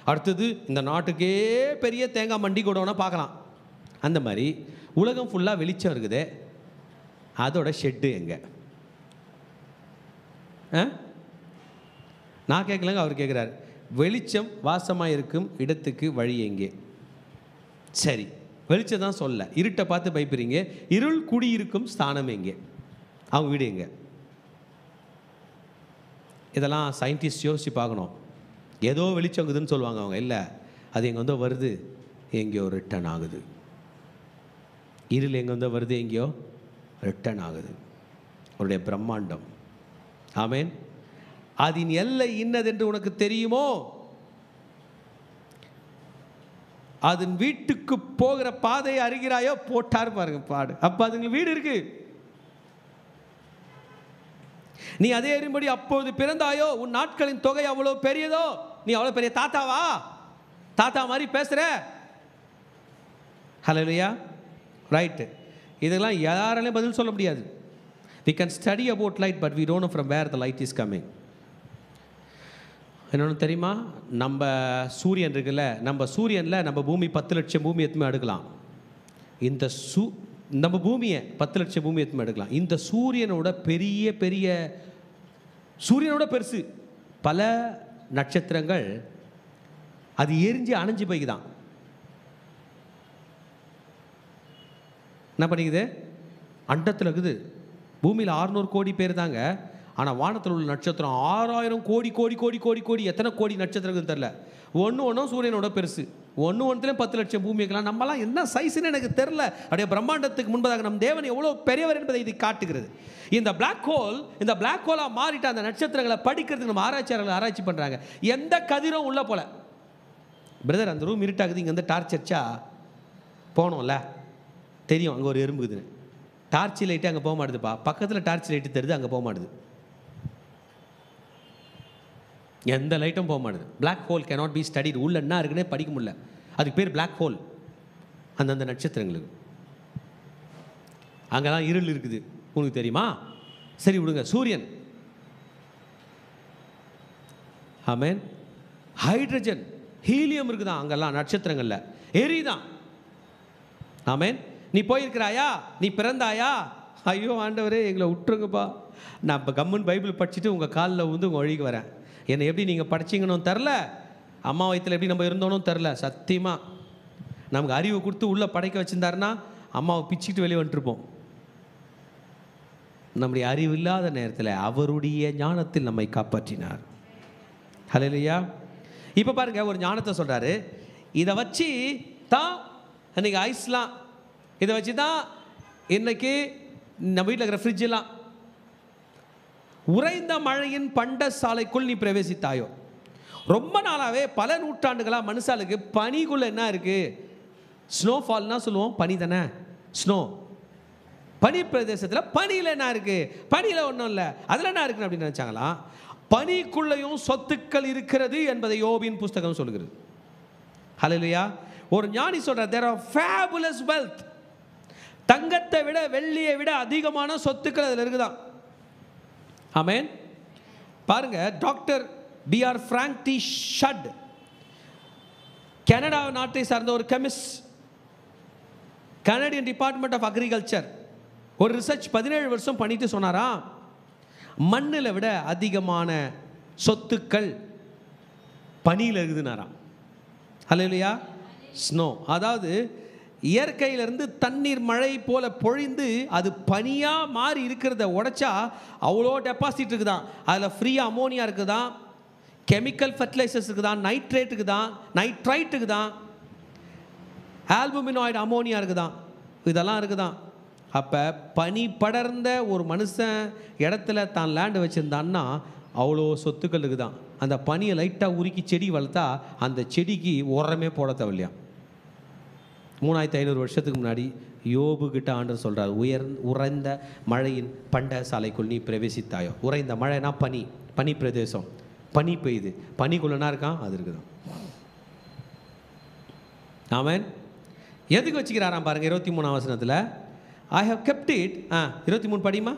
அடுத்தது இந்த நாட்டுக்கே பெரிய தேங்காய் மண்டி கூடனா பார்க்கலாம். அந்த மாதிரி உலகம் ஃபுல்லாக வெளிச்சம் இருக்குது, அதோட ஷெட்டு எங்கே? நான் கேட்கலங்க, அவர் கேட்குறாரு. வெளிச்சம் வாசமாக இருக்கும் இடத்துக்கு வழி எங்கே? சரி, வெளிச்சம் தான் சொல்ல, இருட்டை பார்த்து பயப்படுறீங்க. இருள் குடியிருக்கும் ஸ்தானம் எங்கே? அவங்க வீடு எங்கே? இதெல்லாம் சயின்டிஸ்ட் யோசிச்சு பார்க்கணும். ஏதோ வெளிச்சங்குதுன்னு சொல்லுவாங்க அவங்க. இல்லை, அது எங்கே வந்தோ வருது, எங்கேயோ ரிட்டர்ன் ஆகுது. இருள் எங்கே வந்தோ வருது, எங்கேயோ ரிட்டர்ன் ஆகுது. அவருடைய பிரம்மாண்டம். ஆமேன். அதன் எல்லை இன்னதென்று உனக்கு தெரியுமோ? அதன் வீட்டுக்கு போகிற பாதையை அறிகிறாயோ? போட்டார் பாருங்க பாடு. அப்போ அதுங்களுக்கு வீடு இருக்கு. நீ அதே அறியும்படி அப்போது பிறந்தாயோ? உன் நாட்களின் தொகை அவ்வளோ பெரியதோ? நீ அவ்வளோ பெரிய தாத்தாவா? தாத்தா மாதிரி பேசுற. ஹல்லேலூயா. ரைட்டு. இதெல்லாம் யாராலையும் பதில் சொல்ல முடியாது. We can study about light, but we don't know from where the light is coming. என்னொன்று தெரியுமா? நம்ம சூரியன் இருக்குல்ல, நம்ம சூரியனில் நம்ம பூமி 10 லட்சம் பூமி எத்துமே எடுக்கலாம். இந்த நம்ம பூமியை 10 லட்சம் பூமி எத்துமே எடுக்கலாம். இந்த சூரியனோட பெரிய பெரிய சூரியனோட பெருசு பல நட்சத்திரங்கள் அது எரிஞ்சு அணைஞ்சு போய்க்குதான். என்ன பண்ணிக்குது? அண்டத்தில் இருக்குது. பூமியில் 600 கோடி பேர் தாங்க. ஆனால் வானத்தில் உள்ள நட்சத்திரம் 6000 கோடி கோடி கோடி கோடி கோடி. எத்தனை கோடி நட்சத்திரம் இருக்குன்னு தெரில. ஒன்றும் சூரியனோட பெருசு. ஒன்றுலேயும் 10 லட்சம் பூமி வைக்கலாம். நம்மலாம் என்ன சைஸ்ன்னு எனக்கு தெரில. அப்படியே பிரம்மாண்டத்துக்கு முன்பதாக நம் தேவன் எவ்வளோ பெரியவர் என்பதை இது காட்டுகிறது. இந்த பிளாக் ஹோலாக மாறிட்ட அந்த நட்சத்திரங்களை படிக்கிறதுக்கு நம்ம ஆராய்ச்சியாளர்கள் ஆராய்ச்சி பண்ணுறாங்க. எந்த கதிரும் உள்ள போல. பிரதர், அந்த ரூம் இருட்டாகுது, இங்கே வந்து டார்ச் அடிச்சா போனோம்ல, தெரியும் அங்கே ஒரு எறும்புக்குதுன்னு. டார்ச் லைட்டு அங்கே போக மாட்டுதுப்பா. பக்கத்தில் டார்ச் லைட்டு தெரியுது, அங்கே போக மாட்டுது. எந்த லைட்டும் போக மாட்டுது. Black hole cannot be studied. உள்ள என்ன இருக்குன்னே படிக்க முடியல. அதுக்கு பேர் பிளாக் ஹோல். அந்தந்த நட்சத்திரங்களுக்கு அங்கெல்லாம் இருள் இருக்குது. உங்களுக்கு தெரியுமா? சரி விடுங்க. சூரியன், ஆமென், ஹைட்ரஜன், ஹீலியம் இருக்குதான் அங்கெல்லாம் நட்சத்திரங்கள்ல, எரிதான். ஆமென். நீ போயிருக்கிறாயா? நீ பிறந்தாயா? ஐயோ ஆண்டவரே எங்களை விட்டுருங்கப்பா. நான் இப்போ கம்முன்னு பைபிள் படிச்சுட்டு உங்கள் காலில் வந்து உங்கள் வழிக்கு வரேன். என்னை எப்படி நீங்கள் படிச்சிங்கன்னு தெரில, அம்மா வயிற்றில் எப்படி நம்ம இருந்தோன்னு தெரில. சத்தியமாக நமக்கு அறிவு கொடுத்து உள்ளே படைக்க வச்சுருந்தாருன்னா அம்மாவை பிச்சுக்கிட்டு வெளியே வந்துட்டுருப்போம். நம்முடைய அறிவு இல்லாத நேரத்தில் அவருடைய ஞானத்தில் நம்மை காப்பாற்றினார். ஹல்லேலூயா. இப்போ பாருங்க, ஒரு ஞானத்தை சொல்கிறாரு. இதை வச்சு தான் இன்னைக்கு ஐஸ்லாம், இதை வச்சு தான் இன்னைக்கு நம்ம வீட்டில் இருக்கிற ஃப்ரிட்ஜெல்லாம். உறைந்த மழையின் பண்ட சாலைக்குள் நீ பிரவேசித்தாயோ. ரொம்ப நாளாகவே பல நூற்றாண்டுகளாக மனுஷாளுக்கு பனிக்குள்ளே என்ன இருக்குது? ஸ்னோஃபால்னா சொல்லுவோம், பனி தானே, ஸ்னோ. பனி பிரதேசத்தில் பனியில் என்ன இருக்குது? பனியில் ஒன்றும் இல்லை, அதில் என்ன இருக்குன்னு அப்படின்னு நினச்சாங்களாம். பனிக்குள்ளையும் சொத்துக்கள் இருக்கிறது என்பதை யோபின் புஸ்தகம் சொல்கிறது. ஹல்லேலூயா. ஒரு ஞானி சொல்கிறார், there are fabulous wealth. தங்கத்தை விட வெள்ளியை விட அதிகமான சொத்துக்கள் அதில் இருக்குதான். ஆமென். பாருங்க, doctor B.R. Frank T Shutt, Canada நாட்டை சார்ந்த ஒரு chemist, Canadian department of agriculture, ஒரு ரிசர்ச் 17 வருஷம் பண்ணிட்டு சொன்னாரா, மண்ணில் விட அதிகமான சொத்துக்கள் பனியில் இருக்குதுனாராம். ஹல்லேலூயா. ஸ்னோ, அதாவது இயற்கையிலிருந்து தண்ணீர் மழை போல பொழிந்து அது பனியாக மாறி இருக்கிறத உடைச்சா அவ்வளோ டெபாசிட் இருக்குதான். அதில் ஃப்ரீயாக அமோனியா இருக்குதான், கெமிக்கல் ஃபர்டிலைசர்ஸ் இருக்குதான், நைட்ரேட் இருக்குதான், நைட்ரைட் இருக்குதான், ஆல்புமினாய்டு அமோனியா இருக்குதான், இதெல்லாம் இருக்குதான். அப்போ பனி படர்ந்த ஒரு மனுஷன் இடத்துல தான் லேண்டு வச்சுருந்தான்னா அவ்வளோ சொத்துக்கள் இருக்குதான். அந்த பனியை லைட்டாக உருக்கி செடி வளர்த்தா அந்த செடிக்கு உரமே போட தேவையில்லையா. 3500 வருஷத்துக்கு முன்னாடி யோபு கிட்ட ஆண்டவர் சொல்கிறார், உறைந்த மழையின் பண்ட சாலைக்குள் நீ பிரவேசித்தாயோ. உறைந்த மழைனா பனி, பனி பிரதேசம், பனி பெய்யுது, பனிக்குள்ளனா இருக்கான், அது இருக்குதான். ஆமென். எதுக்கு வச்சுக்கிறாராம் பாருங்க 23ஆம் வசனத்தில், ஐ ஹவ் கெப்ட் இட். 23 படிமா,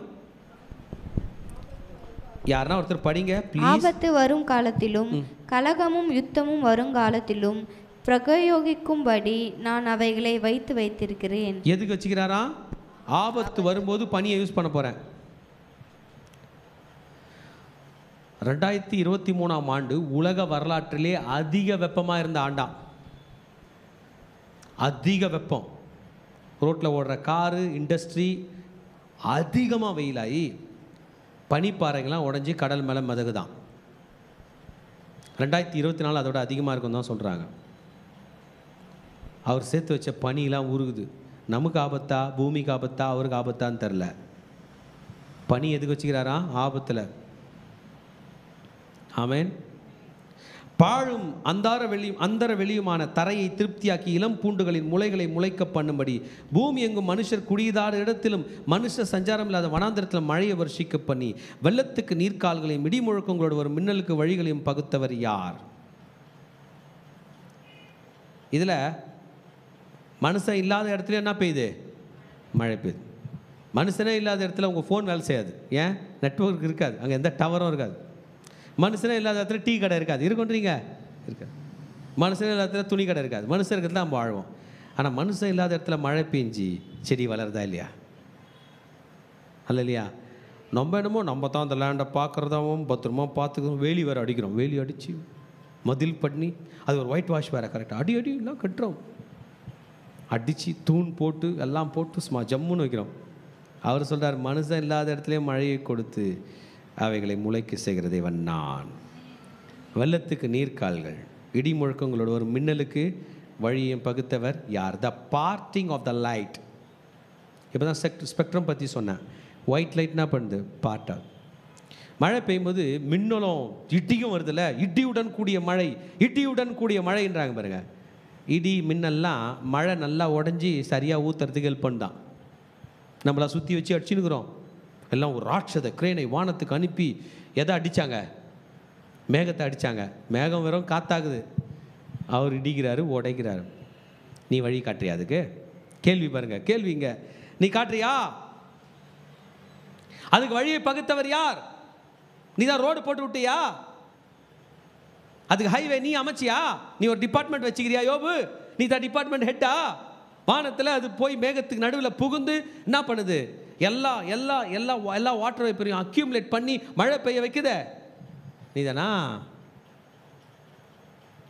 யாருன்னா ஒருத்தர் படிங்க ப்ளீஸ். ஆபத்து வரும் காலத்திலும் கலகமும் யுத்தமும் வரும் காலத்திலும் பிரயோகிக்கும்படி நான் அவைகளை வைத்திருக்கிறேன். எதுக்கு வச்சுக்கிறாரா? ஆபத்து வரும்போது பனியை யூஸ் பண்ண போறேன். 2023ஆம் ஆண்டு உலக வரலாற்றிலே அதிக வெப்பமாக இருந்த ஆண்டாம். அதிக வெப்பம், ரோட்டில் ஓடுற காரு, இண்டஸ்ட்ரி அதிகமாக வெயிலாகி பனிப்பாறைகள்லாம் உடஞ்சி கடல் மேலே மிதகுதான். 2024 அதோட அதிகமாக இருக்குன்னு தான் சொல்கிறாங்க. அவர் சேர்த்து வச்ச பனியெலாம் உருகுது. நமக்கு ஆபத்தா, பூமிக்கு ஆபத்தா, அவருக்கு ஆபத்தான்னு தெரில. பனி எதுக்கு வச்சுக்கிறாரா? ஆபத்தில். ஆமென். பாழும் அந்தர வெளியுமான தரையை திருப்தியாக்கி இளம் பூண்டுகளின் முளைகளை முளைக்க பண்ணும்படி பூமி எங்கும் மனுஷர் குடியதாட இடத்திலும் மனுஷ சஞ்சாரம் இல்லாத வனாந்திரத்தில் மழையை வருஷிக்க பண்ணி வெள்ளத்துக்கு நீர்க்கால்களையும் இடி முழக்கங்களோடு வரும் மின்னலுக்கு வழிகளையும் பகுத்தவர் யார்? இதில் மனுஷன் இல்லாத இடத்துல என்ன பெய்யுது? மழை பெய்யுது. மனுஷனே இல்லாத இடத்துல உங்கள் ஃபோன் வேலை செய்யாது. ஏன்? நெட்வொர்க் இருக்காது, அங்கே எந்த டவரும் இருக்காது. மனுஷனே இல்லாத இடத்துல டீ கடை இருக்காது, இருக்குன்றீங்க? இருக்காது. மனுஷனே இல்லாத இடத்துல துணி கடை இருக்காது. மனுஷன் இருக்கிறது தான் நம்ம வாழ்வோம். ஆனால் மனுஷன் இல்லாத இடத்துல மழை பெஞ்சி செடி வளருதா இல்லையா? அல்ல இல்லையா? நம்ம என்னமோ நம்ம தான் அந்த லேண்டை பார்க்குறதாவும் பத்திரமா பார்த்துக்கிறோம். வேலி வேறு அடிக்கிறோம், வேலி அடித்து மதில் பண்ணி அது ஒரு ஒயிட் வாஷ் வேறு கரெக்டாக அடி எல்லாம் கட்டுறோம். அடித்து தூண் போட்டு எல்லாம் போட்டு சும்மா ஜம்முன்னு வைக்கிறோம். அவர் சொல்கிறார், மனுஷன் இல்லாத இடத்துலையே மழையை கொடுத்து அவைகளை முளைக்க செய்கிற தேவன் நான். வெள்ளத்துக்கு நீர்க்கால்கள், இடி முழக்கங்களோட ஒரு மின்னலுக்கு வழியை பகுத்தவர் யார்? த பார்ட்டிங் ஆஃப் த லைட். இப்போ தான் ஸ்பெக்ட்ரம் பற்றி சொன்னேன். ஒயிட் லைட்னா பண்ணுது பார்ட்டாக. மழை பெய்யும்போது மின்னலும் இடியும் வருதுல்ல, இடியுடன் கூடிய மழை, இடியுடன் கூடிய மழைன்றாங்க பாருங்க. இடி மின்னல்லாம் மழை நல்லா உடஞ்சி சரியாக ஊற்றுறதுக்கு ஹெல்ப் பண்ணான். நம்மளை சுற்றி வச்சு அடிச்சுன்னுக்குறோம். எல்லாம் ஒரு ராட்சத கிரேனை வானத்துக்கு அனுப்பி எதை அடித்தாங்க? மேகத்தை அடித்தாங்க. மேகம் வெறும் காத்தாகுது, அவர் இடிக்கிறாரு, உடைக்கிறாரு. நீ வழி காட்டுறியா? அதுக்கு கேள்வி பாருங்க, கேள்விங்க. நீ காட்டுறியா? அதுக்கு வழியை பகுத்தவர் யார்? நீ தான் ரோடு போட்டு விட்டியா? அதுக்கு ஹைவே நீ அமைச்சியா? நீ ஒரு டிபார்ட்மெண்ட் வச்சுக்கிறியா யோபு? நீ தான் டிபார்ட்மெண்ட் ஹெட்டா? வானத்தில் அது போய் மேகத்துக்கு நடுவில் புகுந்து என்ன பண்ணுது? எல்லா எல்லா எல்லா எல்லா வாட்டர் வைப்பரையும் அக்யூமுலேட் பண்ணி மழை பெய்ய வைக்குதே, நீ தானா?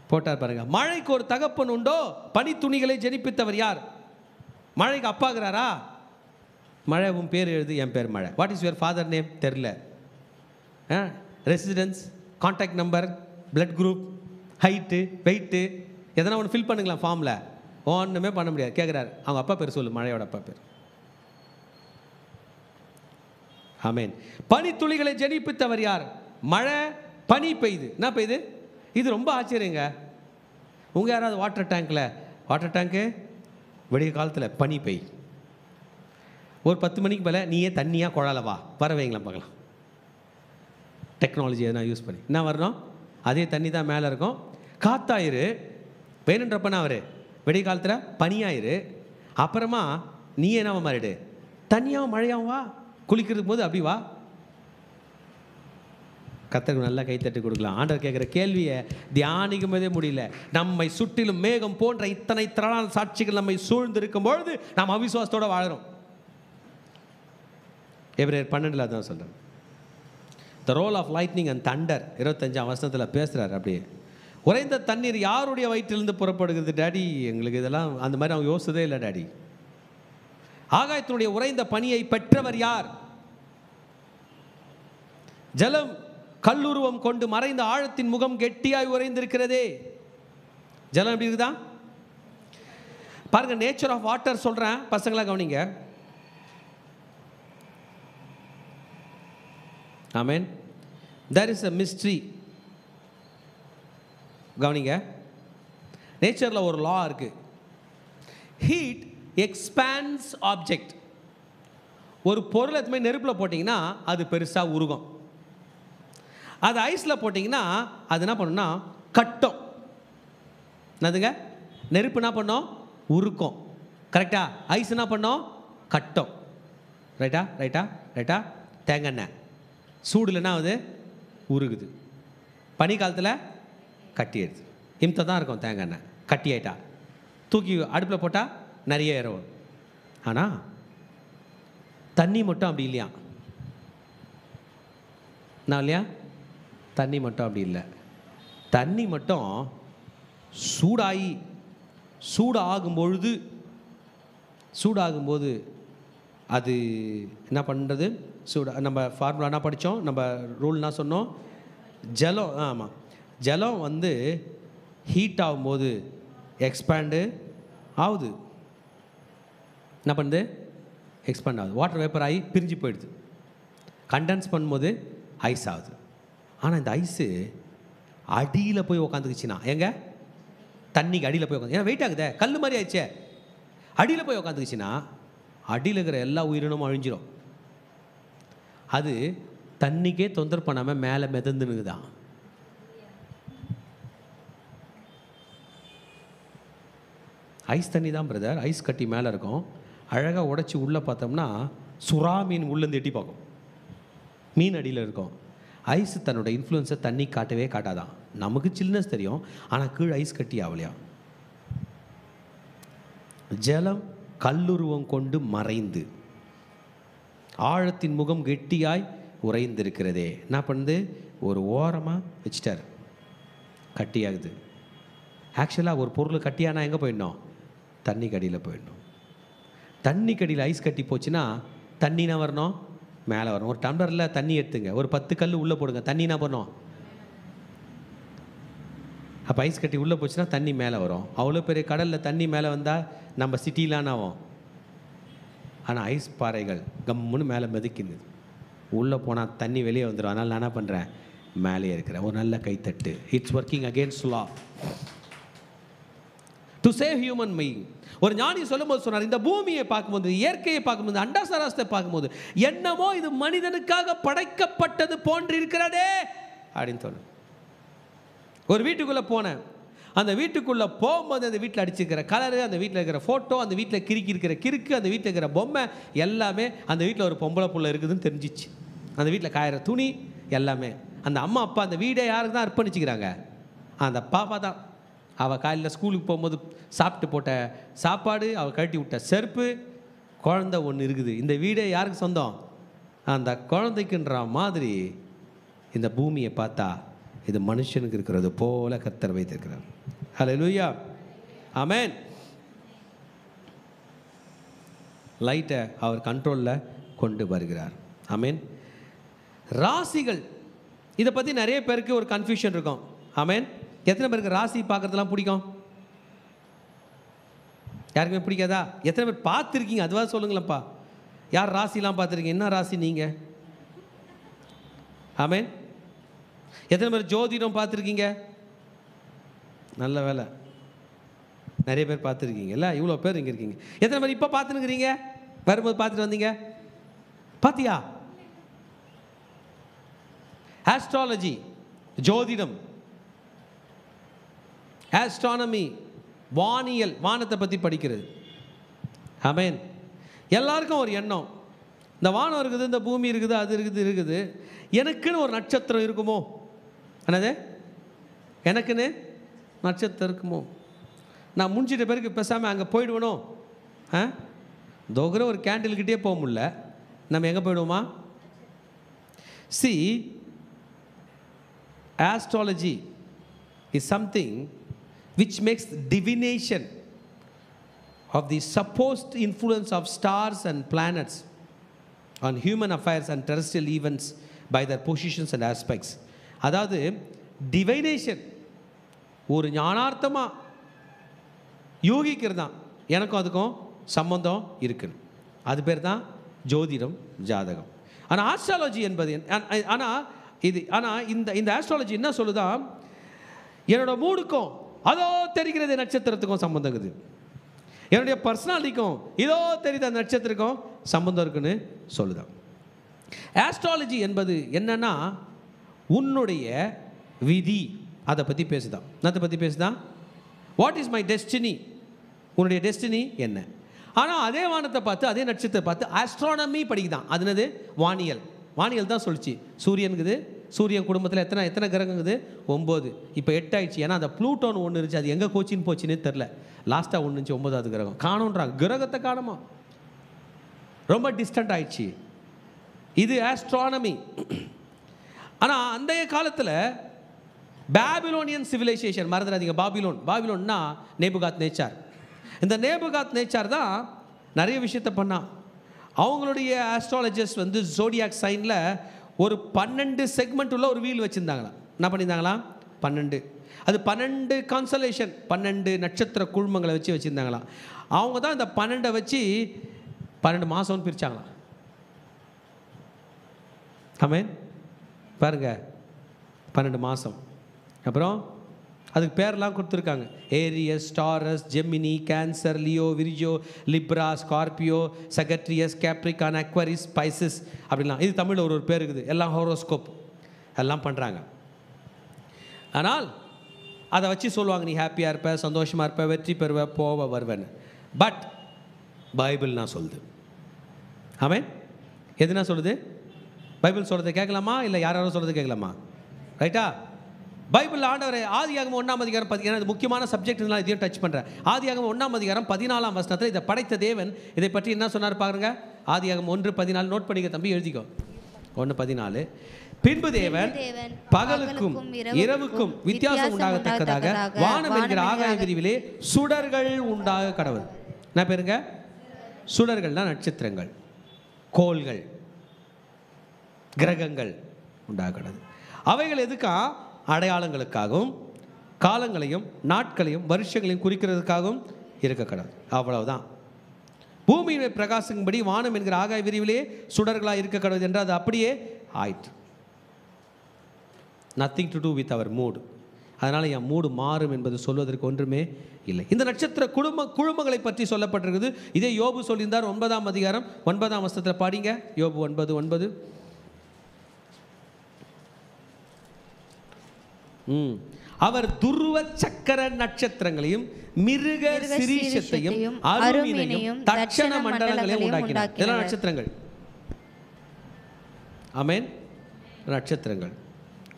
போட்டார் பாருங்க. மழைக்கு ஒரு தகப்பன் உண்டோ? பனி துணிகளை ஜெனிப்பித்தவர் யார்? மழைக்கு அப்பாகிறாரா? மழை உன் பேர் எழுது, என் பேர் மழை. What is your father name? தெரில. Residence, contact number, blood group, height, weight, எதனா ஒன்று ஃபில் பண்ணுங்களா ஃபார்மில்? ஒன்றுமே பண்ண முடியாது. கேட்குறாரு, அவங்க அப்பா பேர் சொல்லு, மழையோட அப்பா பேர். ஆமேன். பனி துளிகளை ஜெனிப்பித்தவர் யார்? மழை, பனி பெய்யுது. என்ன பெய்யுது? இது ரொம்ப ஆச்சரியங்க. உங்கள் யாராவது வாட்டர் டேங்க்கு விடிய காலத்தில் பனி பெய், ஒரு 10 மணிக்கு மேலே நீயே தண்ணியாக குழாலவா வர வைங்களா பார்க்கலாம். டெக்னாலஜி எதனா யூஸ் பண்ணி என்ன வரணும்? அதே தண்ணி தான் மேலே இருக்கும். காத்தாயிரு, வேணுன்றப்பனா அவர் விடிய காலத்தில் பனியாயிரு. அப்புறமா நீ என்னவா மாறிடு? தண்ணியாகவும் மழையாகவும் வா. குளிக்கிறதுக்கு போது அப்படி வா. கர்த்தருக்கு நல்லா கைத்தட்டி கொடுக்கலாம். ஆண்டவர் கேட்குற கேள்வியை தியானிக்கும் போதே முடியல. நம்மை சுற்றிலும் மேகம் போன்ற இத்தனை திரளான சாட்சிகள் நம்மை சூழ்ந்து இருக்கும் பொழுது நாம் அவிசுவாசத்தோடு வாழறோம். எபிரேயர் 12 தான் சொல்கிறேன். The roll of lightning and thunder 25ஆம் வசனத்தில் பேசுகிறார். அப்படியே உறைந்த தண்ணீர் யாருடைய வயிற்றிலிருந்து புறப்படுகிறது? டேடி, எங்களுக்கு இதெல்லாம் அந்த மாதிரி அவங்க யோசிச்சதே இல்லை டேடி. ஆகாயத்தினுடைய உறைந்த பனியை பெற்றவர் யார்? ஜலம் கல்லுருவம் கொண்டு மறைந்த ஆழத்தின் முகம் கெட்டியாய் உறைந்திருக்கிறதே. ஜலம் எப்படி இருக்குதா பாருங்க. நேச்சர் ஆஃப் வாட்டர் சொல்றேன், பசங்களா கவனிங்க. ஆமென். there is a mystery. கவனிங்க, நேச்சர்ல ஒரு லா இருக்கு. Heat expands object. ஒரு பொருளை எதுவுமே நெருப்பில் போட்டிங்கன்னா அது பெருசாக உருகும். அது ஐஸில் போட்டிங்கன்னா அது என்ன பண்ணுன்னா கட்டும். என்னதுங்க? நெருப்பு என்ன பண்ணோம்? உருக்கும். கரெக்டா? ஐஸ் என்ன பண்ணோம்? கட்டும். ரைட்டா ரைட்டா ரைட்டா? தேங்காய் சூடுல என்ன ஆகுது? உருகுது. பனி காலத்தில் கட்டி எடுத்து இம்தை தான் இருக்கும். தேங்காய் எண்ணெய் கட்டி ஆயிட்டா தூக்கி அடுப்பில் போட்டால் நிறைய ஏறும். ஆனால் தண்ணி மட்டும் அப்படி இல்லையா? நான் இல்லையா? தண்ணி மட்டும் அப்படி இல்லை. தண்ணி மட்டும் சூடாகும்போது அது என்ன பண்ணுறது? நம்ம ஃபார்முலா என்ன படித்தோம்? நம்ம ரூல் என்ன சொன்னோம்? ஜலம். ஆமாம், ஜலம் வந்து ஹீட் ஆகும்போது எக்ஸ்பேண்டு ஆகுது. என்ன பண்ணுது? எக்ஸ்பேண்ட் ஆகுது. வாட்டர் வேப்பர் ஆகி பிரிஞ்சு போயிடுது. கண்டென்ஸ் பண்ணும்போது ஐஸ் ஆகுது. ஆனால் இந்த ஐஸு அடியில் போய் உக்காந்துக்குச்சுன்னா, எங்க தண்ணிக்கு அடியில் போய் உட்காந்து, ஏன்னா வெயிட் ஆகுதே, கல் மாதிரி ஆயிடுச்சே. அடியில் போய் உக்காந்துக்குச்சுன்னா அடியில் இருக்கிற எல்லா உயிரினமும் அழிஞ்சிடும். அது தண்ணிக்கே தொந்தரவு பண்ணாமல் மேலே மிதந்துனுக்குதான். ஐஸ் தண்ணி தான் பிரதர். ஐஸ் கட்டி மேலே இருக்கும். அழகாக உடச்சி உள்ளே பார்த்தோம்னா சுறா மீன் உள்ளேருந்து எட்டி பார்க்கும். மீன் அடியில் இருக்கும். ஐஸ் தன்னோட இன்ஃப்ளூயன்ஸை தண்ணி காட்டவே காட்டாதான். நமக்கு சில்னஸ் தெரியும், ஆனால் கீழே ஐஸ் கட்டி ஆகலையா. ஜலம் கல்லுருவம் கொண்டு மறைந்து ஆழத்தின் முகம் கெட்டியாய் உறைந்திருக்கிறதே. என்ன பண்ணுது? ஒரு ஓரமாக வச்சுட்டார், கட்டியாகுது. ஆக்சுவலாக ஒரு பொருள் கட்டியானா எங்கே போயிடணும்? தண்ணி கடியில் போயிடணும். தண்ணி கடியில் ஐஸ் கட்டி போச்சுன்னா தண்ணினா வரணும் மேலே வரணும். ஒரு டம்ளரில் தண்ணி எடுத்துங்க, ஒரு 10 கல் உள்ளே போடுங்க, தண்ணினா பண்ணணும். அப்போ ஐஸ் கட்டி உள்ளே போச்சுன்னா தண்ணி மேலே வரும். அவ்வளோ பெரிய கடலில் தண்ணி மேலே வந்தால் நம்ம சிட்டிலான்னு ஆகும். ஆனால் ஐஸ் பாறைகள் கம்முன்னு மேலே மிதக்கிது. உள்ளே போனால் தண்ணி வெளியே வந்துடும். அதனால் நான் என்ன பண்ணுறேன், மேலே இருக்கிறேன். ஒரு நல்ல கைத்தட்டு. It's working against law to save human being. ஒரு ஞானி சொல்லும்போது சொன்னார், இந்த பூமியை பார்க்கும்போது, இயற்கையை பார்க்கும்போது, அண்டாசராசத்தை பார்க்கும்போது என்னமோ இது மனிதனுக்காக படைக்கப்பட்டது போன்று இருக்கிறதே அப்படின்னு சொன்ன. ஒரு வீட்டுக்குள்ளே போனேன். அந்த வீட்டுக்குள்ளே போகும்போது அந்த வீட்டில் அடிச்சிருக்கிற கலரு, அந்த வீட்டில் இருக்கிற ஃபோட்டோ, அந்த வீட்டில் கிறுக்கி இருக்கிற கிறுக்கு, அந்த வீட்டில் இருக்கிற பொம்மை எல்லாமே, அந்த வீட்டில் ஒரு பொம்பளை புள்ள இருக்குதுன்னு தெரிஞ்சிச்சு. அந்த வீட்டில் காயிற துணி எல்லாமே. அந்த அம்மா அப்பா அந்த வீடை யாருக்கு தான் அர்ப்பணிச்சுக்கிறாங்க, அந்த பாப்பா தான். அவள் காலையில் ஸ்கூலுக்கு போகும்போது சாப்பிட்டு போட்ட சாப்பாடு, அவள் கழட்டி விட்ட செருப்பு, குழந்தை ஒன்று இருக்குது. இந்த வீடே யாருக்கு சொந்தம், அந்த குழந்தைக்குன்ற மாதிரி. இந்த பூமியை பார்த்தா இது மனுஷனுக்கு இருக்கிறது போல கர்த்தர் வைத்திருக்கிறார். ஹல்லேலூயா, ஆமென். லைட்டை அவர் கண்ட்ரோலில் கொண்டு வருகிறார். ஆமென். ராசிகள், இதை பற்றி நிறைய பேருக்கு ஒரு கன்ஃபியூஷன் இருக்கும். ஆமென். எத்தனை பேருக்கு ராசி பார்க்குறதுலாம் பிடிக்கும்? யாருக்குமே பிடிக்காதா? எத்தனை பேர் பார்த்துருக்கீங்க? அதுவாக சொல்லுங்களேன்ப்பா. யார் ராசிலாம் பார்த்துருக்கீங்க? என்ன ராசி நீங்கள்? ஆமென். எத்தனை பேர் ஜோதிடம் பார்த்துருக்கீங்க? நல்ல வேலை, நிறைய பேர் பார்த்துருக்கீங்கல்ல. இவ்வளோ பேர் இங்கே இருக்கீங்க. எத்தனை பேர் இப்போ பார்த்துன்னுக்கிறீங்க? வரும்போது பார்த்துட்டு வந்தீங்க? பார்த்தியா? ஆஸ்ட்ராலஜி, ஜோதிடம், ஆஸ்ட்ரானமி, வானியல், வானத்தை பற்றி படிக்கிறது. ஆமென். எல்லாருக்கும் ஒரு எண்ணம், இந்த வானம் இருக்குது, இந்த பூமி இருக்குது, அது இருக்குது இருக்குது, எனக்குன்னு ஒரு நட்சத்திரம் இருக்குமோ? என்னது, எனக்குன்னு நட்சத்திரம் இருக்குமோ? நான் முடிஞ்சிட்ட பிறகு பேசாமல் அங்கே போயிடுவனும். தோகிற ஒரு கேண்டில்கிட்டே போக முடியல, நம்ம எங்கே போயிடுவோமா? சி, astrology is something which makes divination of the supposed influence of stars and planets on human affairs and terrestrial events by their positions and aspects. அதாவது டிவைனேஷன் ஒரு ஞானார்த்தமாக யூகிக்கிறது தான். எனக்கும் அதுக்கும் சம்பந்தம் இருக்குது. அது பேர் தான் ஜோதிடம், ஜாதகம். ஆனால் ஆஸ்ட்ராலஜி என்பது இந்த ஆஸ்ட்ராலஜி என்ன சொல்லுதா, என்னோட மூடுக்கும் அதோ தெரிகிறது நட்சத்திரத்துக்கும் சம்பந்தம் இருக்குது, என்னுடைய பர்சனாலிட்டிக்கும் இதோ தெரியுது அந்த நட்சத்திரக்கும் சம்பந்தம் இருக்குன்னு சொல்லுதான். ஆஸ்ட்ராலஜி என்பது என்னன்னா, உன்னுடைய விதி, அதை பற்றி பேசுதான். அதை பற்றி பேசுதான். வாட் இஸ் மை டெஸ்டினி, உன்னுடைய டெஸ்டினி என்ன. ஆனால் அதே வானத்தை பார்த்து, அதே நட்சத்திரத்தை பார்த்து ஆஸ்ட்ரானமி படிக்குதான். அது என்னது, வானியல். வானியல் தான் சொல்லிச்சு சூரியனுக்குது, சூரியன் குடும்பத்தில் எத்தனை கிரகங்குது, 9. இப்போ 8 ஆயிடுச்சு. ஏன்னா அந்த ப்ளூட்டோன்னு ஒன்று இருந்துச்சு, அது எங்கே கோச்சின்னு போச்சுன்னே தெரில. லாஸ்ட்டாக ஒன்று இருந்துச்சு, 9வது கிரகம் காணுன்றாங்க. கிரகத்தை காணுமா, ரொம்ப டிஸ்டன்ட் ஆயிடுச்சு. இது ஆஸ்ட்ரானமி. ஆனால் அந்த காலத்தில் பாபிலோனியன் சிவிலைசேஷன் மறந்துடாதீங்க. பாபிலோன்னா நேபுகாத் நேச்சார். இந்த நேபுகாத் நேச்சார் தான் நிறைய விஷயத்தை பண்ணான். அவங்களுடைய ஆஸ்ட்ராலஜிஸ்ட் வந்து ஜோடியாக் சைனில் ஒரு 12 செக்மெண்ட் உள்ள ஒரு வீல் வச்சுருந்தாங்களாம். என்ன பண்ணியிருந்தாங்களா, 12. அது 12 கான்சலேஷன், 12 நட்சத்திர குழுமங்களை வச்சு வச்சுருந்தாங்களாம். அவங்க தான் இந்த 12 வச்சு 12 மாதம்னு பிரித்தாங்களாம். ஆமென். பாருங்க, 12 மாதம். அப்புறம் அதுக்கு பேரெல்லாம் கொடுத்துருக்காங்க. Aries, Taurus, Gemini, Cancer, Leo, Virgo, Libra, Scorpio, Sagittarius, Capricorn, Aquarius, Pisces அப்படிலாம். இது தமிழில் ஒரு பேர் இருக்குது. எல்லாம் ஹோரோஸ்கோப் எல்லாம் பண்ணுறாங்க. ஆனால் அதை வச்சு சொல்லுவாங்க, நீ ஹாப்பியாக இருப்ப, சந்தோஷமாக இருப்ப, வெற்றி பெறுவ, போவ வருவேன்னு. பட் பைபிள் நான் சொல்லுது. ஆமென். எதுனா சொல்லுது? பைபிள் சொல்கிறத கேட்கலாமா, இல்லை யாராவது சொல்கிறது கேட்கலாமா? ரைட்டா? பைபிள் ஆண்டவர் ஆதியாகமம் 1ஆம் அதிகாரம் 14, இது முக்கியமான சப்ஜெக்ட்னால இதையும் டச் பண்ணுறேன். ஆதியாகமம் 1ஆம் அதிகாரம் 14ஆம் வசனத்தில் இதை படைத்த தேவன் இதை பற்றி என்ன சொன்னார் பாருங்க. ஆதியாகமம் 1:14 நோட் பண்ணிக்க தம்பி, எழுதிக்கோ. 1:14. பின்பு தேவன் பகலுக்கும் இரவுக்கும் வித்தியாசம் உண்டாகத்தக்கதாக வானம் என்கிற ஆகாய விரிவிலே சுடர்கள் உண்டாக கடவுள். என்ன பேருங்க? சுடர்கள்னா நட்சத்திரங்கள். கோள்கள், கிரகங்கள் உண்டாகிறது. அவைகள் எதுக்கா? அடையாளங்களுக்காகவும் காலங்களையும் நாட்களையும் வருஷங்களையும் குறிக்கிறதுக்காகவும் இருக்கக்கூடாது. அவ்வளவுதான். பூமியை பிரகாசிக்கும்படி வானம் என்கிற ஆகாய விரிவிலே சுடர்களாக இருக்கக்கூடாது என்று அது அப்படியே ஆயிற்று. Nothing to do with our mood. அதனால் என் மூடு மாறும் என்பது சொல்வதற்கு ஒன்றுமே இல்லை. இந்த நட்சத்திர குழுமங்களை பற்றி சொல்லப்பட்டிருக்குது. இதே யோபு சொல்லியிருந்தார் 9ஆம் அதிகாரம் 9ஆம் வசனத்தில் பாடிங்க. யோபு 9:9. அவர் துருவ சக்கர நட்சத்திரங்களையும் மிருக சிரீஷத்தையும் அருமினையும் தட்சண மண்டலங்களையும் உண்டாக்கினார். இதெல்லாம் நட்சத்திரங்கள். ஆமென். நட்சத்திரங்கள்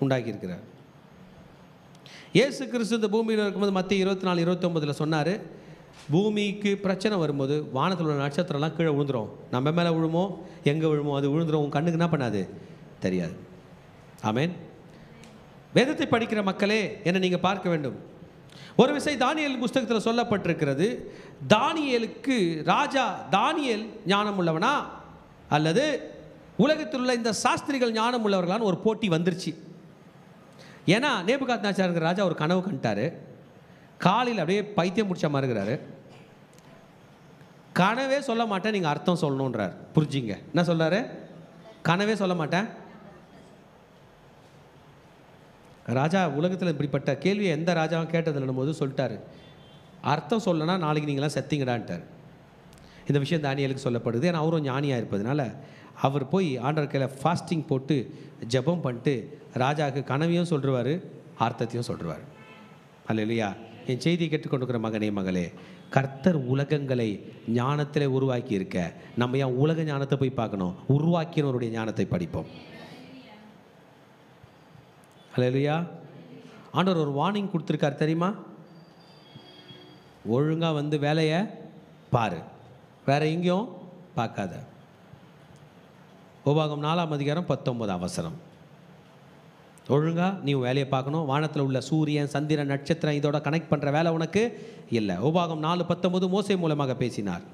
உண்டாக்கி இருக்கிறார். இயேசு கிறிஸ்து இந்த பூமியில் இருக்கும்போது மத்திய 24:29 சொன்னார், பூமிக்கு பிரச்சனை வரும்போது வானத்தில் உள்ள நட்சத்திரம்லாம் கீழே விழுந்துரும். நம்ம மேலே விழுமோ எங்கே விழுமோ அது விழுந்துரும். உன் கண்ணுக்கு என்ன பண்ணாது? தெரியாது. ஆமென். வேதத்தை படிக்கிற மக்களே என்ன நீங்கள் பார்க்க வேண்டும். ஒரு விஷயம் தானியேல் புஸ்தகத்தில் சொல்லப்பட்டிருக்கிறது. தானியேலுக்கு ராஜா தானியேல் ஞானம் உள்ளவனா அல்லது உலகத்தில் உள்ள இந்த சாஸ்திரிகள் ஞானம் உள்ளவர்களான்னு ஒரு போட்டி வந்துருச்சு. ஏன்னா நேபுகாத்நேச்சார் ராஜா ஒரு கனவு கண்டாரு. காலையில் அப்படியே பைத்தியம் முடிச்ச மாதிரி இருக்கிறாரு. கனவே சொல்ல மாட்டேன், நீங்கள் அர்த்தம் சொல்லணுன்றார். புரிஞ்சிங்க என்ன சொல்றாரு? கனவே சொல்ல மாட்டேன். ராஜா உலகத்தில் இப்படிப்பட்ட கேள்வியை எந்த ராஜாவும் கேட்டதில்லும் போது சொல்லிட்டாரு, அர்த்தம் சொல்லனா நாளைக்கு நீங்களாம் செத்திங்கடான்ட்டார். இந்த விஷயம் தானியேலுக்கு சொல்லப்படுது. ஏன்னா அவரும் ஞானியாக இருப்பதுனால அவர் போய் ஆண்டவர் கையில் ஃபாஸ்டிங் போட்டு ஜெபம் பண்ணிட்டு ராஜாவுக்கு கனவையும் சொல்லிடுவார், அர்த்தத்தையும் சொல்லிடுவார். அல்லேலூயா. என் செய்தியை கேட்டுக்கொண்டிருக்கிற மகனே மகளே, கர்த்தர் உலகங்களை ஞானத்தில் உருவாக்கி இருக்க நம்ம ஏன் உலக ஞானத்தை போய் பார்க்கணும்? உருவாக்கினவருடைய ஞானத்தை படிப்போம். அல்லேலூயா. ஆண்டவர் ஒரு வார்னிங் கொடுத்துருக்கார் தெரியுமா? ஒழுங்காக வந்து வேலையை பாரு, வேற எங்கேயும் பார்க்காத. உபாகம் 4ஆம் அதிகாரம் 19ஆம் வசனம். ஒழுங்கா நீ வேலையை பார்க்கணும். வானத்தில் உள்ள சூரியன் சந்திரன் நட்சத்திரம் இதோட கனெக்ட் பண்ணுற வேலை உனக்கு இல்லை. உபாகம் 4:19 மோசே மூலமாக பேசினார்.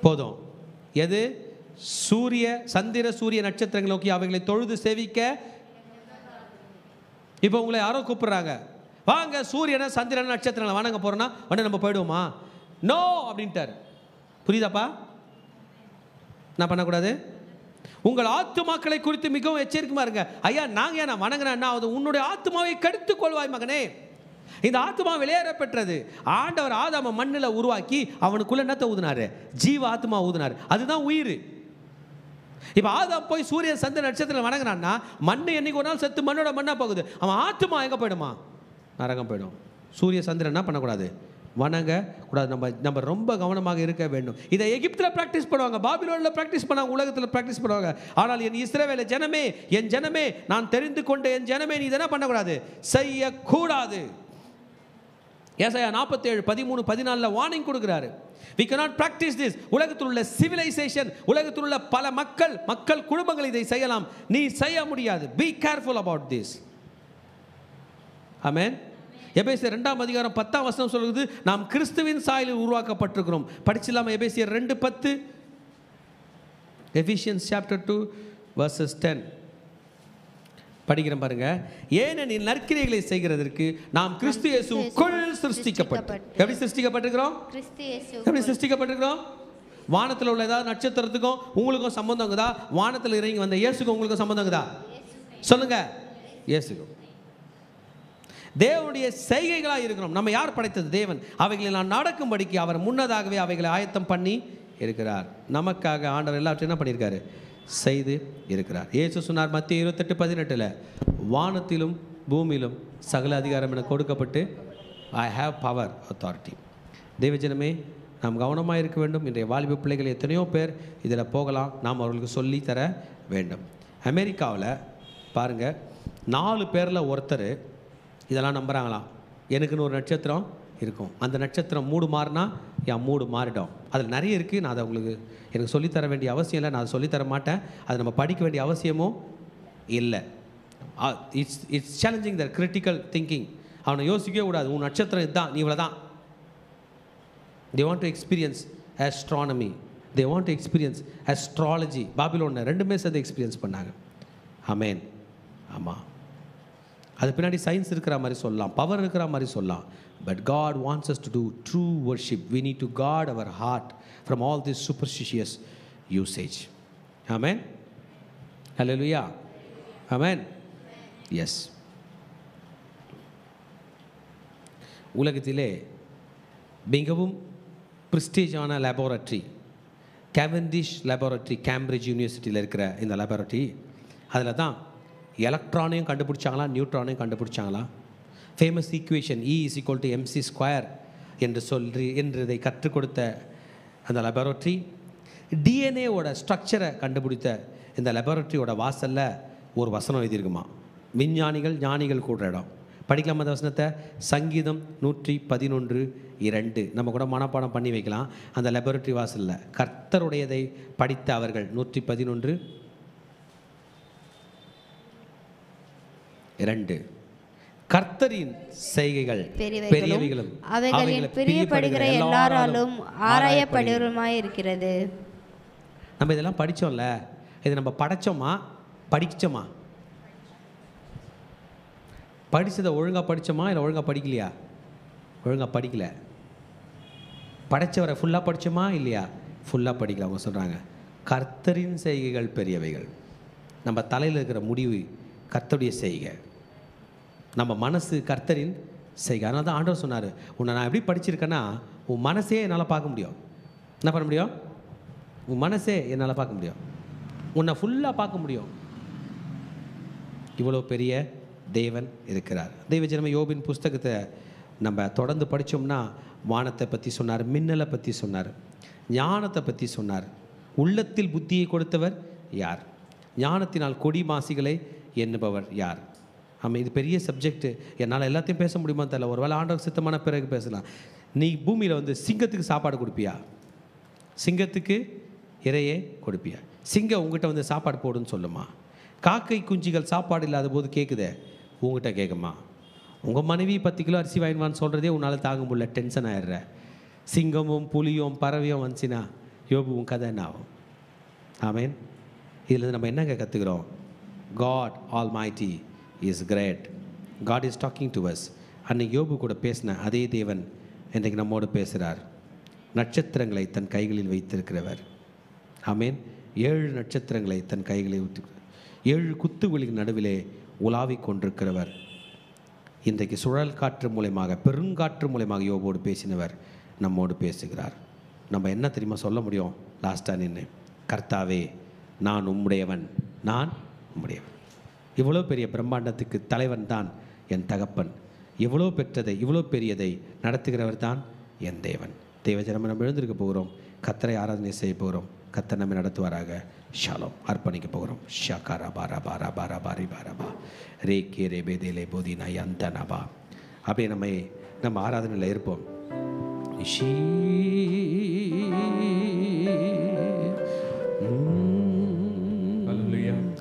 போதும். எது? சூரிய சந்திர சூரிய நட்சத்திரங்களை நோக்கி அவைகளை தொழுது சேவிக்க. இப்போ உங்களை யாரோ கூப்பிடுறாங்க, வாங்க சூரியனை சந்திரன் நட்சத்திரங்களை வணங்க போறோம்னா உடனே நம்ம போயிடுவோமா? நோ அப்படின்ட்டார். புரியுதாப்பா? என்ன பண்ணக்கூடாது? உங்கள் ஆத்துமாக்களை குறித்து மிகவும் எச்சரிக்கையா இருங்க. ஐயா நாங்க ஏன் வணங்கினா உன்னுடைய ஆத்துமாவை கெடுத்துக் கொள்வாய் மகனே. இந்த ஆத்மா வெளியேற பெற்றது. ஆண்டவர் ஆதாம மண்ணில் உருவாக்கி அவனுக்குள்ள என்னத்தை ஊதினாரு? ஜீவ ஆத்மா ஊதினார். அதுதான் உயிர். இப்போ ஆதாம் போய் சூரிய சந்திர நட்சத்திரம் வணங்கினான்னா மண்ணு என்னைக்கு ஒரு நாள் செத்து மண்ணோட மண்ணா போகுது. அவன் ஆத்மா எங்கே போயிடுமா? நரகம் போயிடும். சூரிய சந்திரன் என்ன பண்ணக்கூடாது? வணங்க கூடாது. நம்ம ரொம்ப கவனமாக இருக்க வேண்டும். இதை எகிப்தில் ப்ராக்டிஸ் பண்ணுவாங்க, பாபிலோனில் ப்ராக்டிஸ் பண்ணுவாங்க, உலகத்தில் ப்ராக்டிஸ் பண்ணுவாங்க. ஆனால் என் இஸ்ரவேல் ஜனமே, என் ஜனமே, நான் தெரிந்து கொண்ட என் ஜனமே, நீ இதெல்லாம் பண்ணக்கூடாது, செய்யக்கூடாது. ஏசாயா 47:13-14 வார்னிங் கொடுக்கிறாரு. We cannot practice this. உலகத்தில் உள்ள சிவிலைசேஷன், உலகத்தில் உள்ள பல மக்கள் குடும்பங்கள் இதை செய்யலாம், நீ செய்ய முடியாது. Be careful about this. ஆமென். எபேசியர் 2ஆம் அதிகாரம் 10ஆம் வசனம் சொல்லுது, நாம் கிறிஸ்துவின் சாயலில் உருவாக்கப்பட்டிருக்கிறோம். படிச்சிடலாமா? எபேசியர் 2:10. Ephesians chapter 2 verses 10 படிக்கிறேன் பாருங்க. ஏனெனில் நற்கிரியைகளை செய்கிறதற்கு நாம் கிறிஸ்து இயேசுவுக்குள் சிருஷ்டிக்கப்பட்டோம். எப்படி சிருஷ்டிக்கப்பட்டிருக்கிறோம்? எப்படி சிருஷ்டிக்கப்பட்டிருக்கிறோம்? வானத்தில் உள்ள ஏதாவது நட்சத்திரத்துக்கும் உங்களுக்கும் சம்பந்தம் இருக்குதா? வானத்தில் இறங்கி வந்த இயேசுக்கும் உங்களுக்கும் சம்பந்தம் இருக்குதா? சொல்லுங்க. இயேசுக்கும். தேவனுடைய செய்கைகளாக இருக்கிறோம். நம்ம யார் படைத்தது? தேவன். அவைகளை நான் நடக்கும்படிக்கு அவர் முன்னதாகவே அவைகளை ஆயத்தம் பண்ணி இருக்கிறார். நமக்காக ஆண்டவர் எல்லாவற்றையும் என்ன பண்ணியிருக்காரு? செய்து இருக்கிறார். இயேசு சொன்னார் மத்திய 28:18, வானத்திலும் பூமியிலும் சகல அதிகாரம் என கொடுக்கப்பட்டு ஐ ஹாவ் பவர் அத்தாரிட்டி. தேவஜனமே, நாம் கவனமாக இருக்க வேண்டும். இன்றைய வாலிப பிள்ளைகள் எத்தனையோ பேர் இதில் போகலாம், நாம் அவர்களுக்கு சொல்லி தர வேண்டும். அமெரிக்காவில் பாருங்கள், 4 பேரில் ஒருத்தர் இதெல்லாம் நம்புகிறாங்களாம். எனக்குன்னு ஒரு நட்சத்திரம் இருக்கும், அந்த நட்சத்திரம் மூடு மாறினா என் மூடு மாறிடும். அதில் நிறைய இருக்குது. நான் அதை உங்களுக்கு எனக்கு சொல்லித்தர வேண்டிய அவசியம் இல்லை. நான் அதை சொல்லித்தர மாட்டேன். அதை நம்ம படிக்க வேண்டிய அவசியமும் இல்லை. It's challenging the critical thinking. அவனை யோசிக்கவே கூடாது. உன் நட்சத்திரம் இதுதான், நீ இவ்வளோ தான். they want to experience astronomy, they want to experience astrology. Babylon ரெண்டுமே சேர்ந்து எக்ஸ்பீரியன்ஸ் பண்ணாங்க. ஆமென். ஆமாம், அது பின்னாடி சயின்ஸ் இருக்கிற மாதிரி சொல்லலாம், பவர் இருக்கிற மாதிரி சொல்லலாம். But God wants us to do true worship. We need to guard our heart from all this superstitious usage. Amen. Hallelujah. Amen. Yes. உலகத்திலே மிகவும் ப்ரிஸ்டீஜான லேபோரட்டரி கேவெண்டிஷ் லேபோரட்டரி, கேம்பிரிட்ஜ் யூனிவர்சிட்டியில் இருக்கிற இந்த லேபோரட்டரி, அதில் தான் எலக்ட்ரானையும் கண்டுபிடிச்சாங்களா, நியூட்ரானையும் கண்டுபிடிச்சாங்களா. ஃபேமஸ் ஈக்குவேஷன் E = mc² என்றதை கற்றுக் கொடுத்த அந்த லேபோரட்டரி, டிஎன்ஏவோட ஸ்ட்ரக்சரை கண்டுபிடித்த இந்த லேபோரட்டரியோட வாசலில் ஒரு வசனம் எழுதியிருக்குமா. விஞ்ஞானிகள் ஞானிகள் கூடுற இடம். படிக்கலாமா அந்த வசனத்தை? சங்கீதம் 111:2 நம்ம கூட மனப்பாடம் பண்ணி வைக்கலாம். அந்த லேபோரட்டரி வாசலில் கர்த்தருடையதை படித்த அவர்கள் 111:2 கர்த்தரின் செய்கைகள் பெரியவைகளும் அவைகளில் பிரியப்படுகிற எல்லாராலும் ஆராயப்படுகிறதுமாய் இருக்கிறது. நம்ம இதெல்லாம் படித்தோம்ல, இது நம்ம படைச்சோமா படிச்சோமா? படித்ததை ஒழுங்காக படித்தோமா இல்லை ஒழுங்காக படிக்கலையா? ஒழுங்காக படிக்கல. படைச்சவரை ஃபுல்லாக படித்தோமா இல்லையா? ஃபுல்லாக படிக்கல. அவங்க சொல்கிறாங்க கர்த்தரின் செய்கைகள் பெரியவைகள். நம்ம தலையில் இருக்கிற முடிவு கர்த்தருடைய செய்கை, நம்ம மனசு கர்த்தரின் செய்கை. அதனால தான் ஆண்டவர் சொன்னார், உன்னை நான் எப்படி படிச்சிருக்கேன்னா உன் மனசே என்னால் பார்க்க முடியும். என்ன பண்ண முடியும்? உன் மனசே என்னால் பார்க்க முடியும், உன்னை ஃபுல்லாக பார்க்க முடியும். இவ்வளோ பெரிய தேவன் இருக்கிறார். தெய்வ ஜனமே, யோபின் புஸ்தகத்தை நம்ம தொடர்ந்து படித்தோம்னா வானத்தை பற்றி சொன்னார், மின்னலை பற்றி சொன்னார், ஞானத்தை பற்றி சொன்னார். உள்ளத்தில் புத்தியை கொடுத்தவர் யார்? ஞானத்தினால் கொடி மாசிகளை எண்ணுபவர் யார்? ஆமாம், இது பெரிய சப்ஜெக்ட்டு. என்னால் எல்லாத்தையும் பேச முடியுமா தெரியல. ஒரு வேளை ஆண்டவர் சித்தமான பிறகு பேசலாம். நீ பூமியில் வந்து சிங்கத்துக்கு சாப்பாடு கொடுப்பியா? சிங்கத்துக்கு இறையே கொடுப்பியா? சிங்கம் உங்ககிட்ட வந்து சாப்பாடு போடுன்னு சொல்லுமா? காக்கை குஞ்சுகள் சாப்பாடு இல்லாத போது கேட்குதே, உங்ககிட்ட கேட்குமா? உங்கள் மனைவி 10 கிலோ அரிசி வாங்கிவான்னு சொல்கிறதே உன்னால் தாங்க முடியல, டென்ஷன் ஆகிடுற. சிங்கமும் புலியும் பறவையும் வந்துச்சுன்னா யோபு உன் கதை என்ன ஆகும்? ஆமேன். இதில் நம்ம என்னங்க கற்றுக்கிறோம்? God Almighty is great. God is talking to us. அன்னைக்கு யோபு கூட பேசின அதே தேவன் இன்றைக்கு நம்மோடு பேசுகிறார். நட்சத்திரங்களை தன் கைகளில் வைத்திருக்கிறவர். ஆமேன். 7 நட்சத்திரங்களை தன் கைகளில் விட்டு 7 குத்துகளின் நடுவிலே உலாவிக் கொண்டிருக்கிறவர். இன்றைக்கு சுழல் காற்று மூலமாக, பெருங்காற்று மூலமாக யோபோடு பேசினவர் நம்மோடு பேசுகிறார். நம்ம என்ன தெரியுமா சொல்ல முடியும்? லாஸ்ட்டாக நின்று, கர்த்தாவே நான் உம்முடையவன், நான் உம்முடையவன். இவ்வளோ பெரிய பிரம்மாண்டத்துக்கு தலைவன் தான் என் தகப்பன். இவ்வளோ பெற்றதை, இவ்வளோ பெரியதை நடத்துகிறவர் தான் என் தேவன். தேவஜனம் நம்ம எழுந்திருக்க போகிறோம், கர்த்தரை ஆராதனை செய்ய போகிறோம். கர்த்தர் நம்மை நடத்துவாராக. ஷாலோம். அர்ப்பணிக்க போகிறோம். ஷாகாரா பாரா பாரா பாரா பாரி பாரபா ரே கே ரே பேதேலே போதினா அந்த நபா. அப்படியே நம்ம ஆராதனையில் இருப்போம்.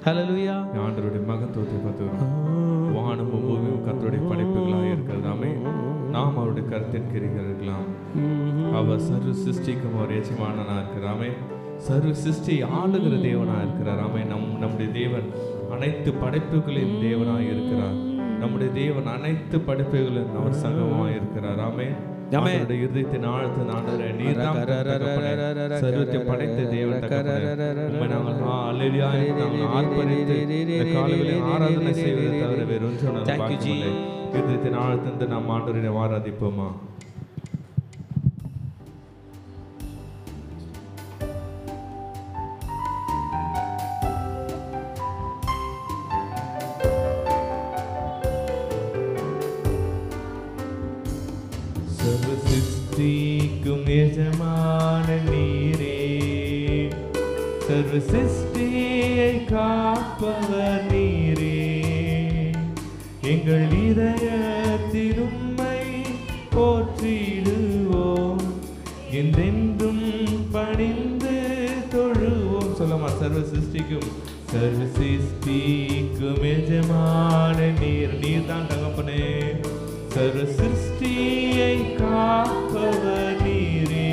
ஹல்லேலூயா. ஆண்டவருடைய மகத்துவத்தை பார்த்துக்கிறோம். வானமும் பூமியும் கர்த்தருடைய படைப்புகளாக இருக்கிறதாமே, நாம் அவருடைய கருத்தின் கிரிகள் இருக்கலாம். அவர் சர்வ சிருஷ்டிக்கும் ஒரு எஜமானனாக இருக்கிறாமே, சர்வ சிருஷ்டி ஆளுகிற தேவனாக இருக்கிறாராமே. நம்முடைய தேவன் அனைத்து படைப்புகளின் தேவனாக இருக்கிறார். நம்முடைய தேவன் அனைத்து படைப்புகளின் அவர் சங்கமாக இருக்கிறாராமே. அவருடைய இருதயத்தின் ஆழத்தின் ஆண்டவரே, நீர் தான் சர்வத்தை படைத்த தேவன் தகப்பனே. உம்மை நாங்கள் அல்லேலூயா நாங்கள் ஆர்ப்பரித்து இந்த காலையில் ஆராதனை செய்வதை தவிர வேறு ஒன்றும் பாக்கியமில்லை. இருதயத்தின் ஆழத்திலிருந்து நாம் ஆண்டவரை ஆராதிப்போமா? சர்வசிருஷ்டிக்கும் எஜமான நீரே, சர்வ சிருஷ்டியை காப்பவர் நீரே. எங்கள் இதயத்தில் உம்மை போற்றிடுவோம், என்றென்றும் பணிந்து தொழுவோம். சொல்லமா? சர்வ சிருஷ்டிக்கும் எஜமான நீர் தான் தகப்பனே. சர்வ சிருஷ்டியை காப்பவர் நீரே.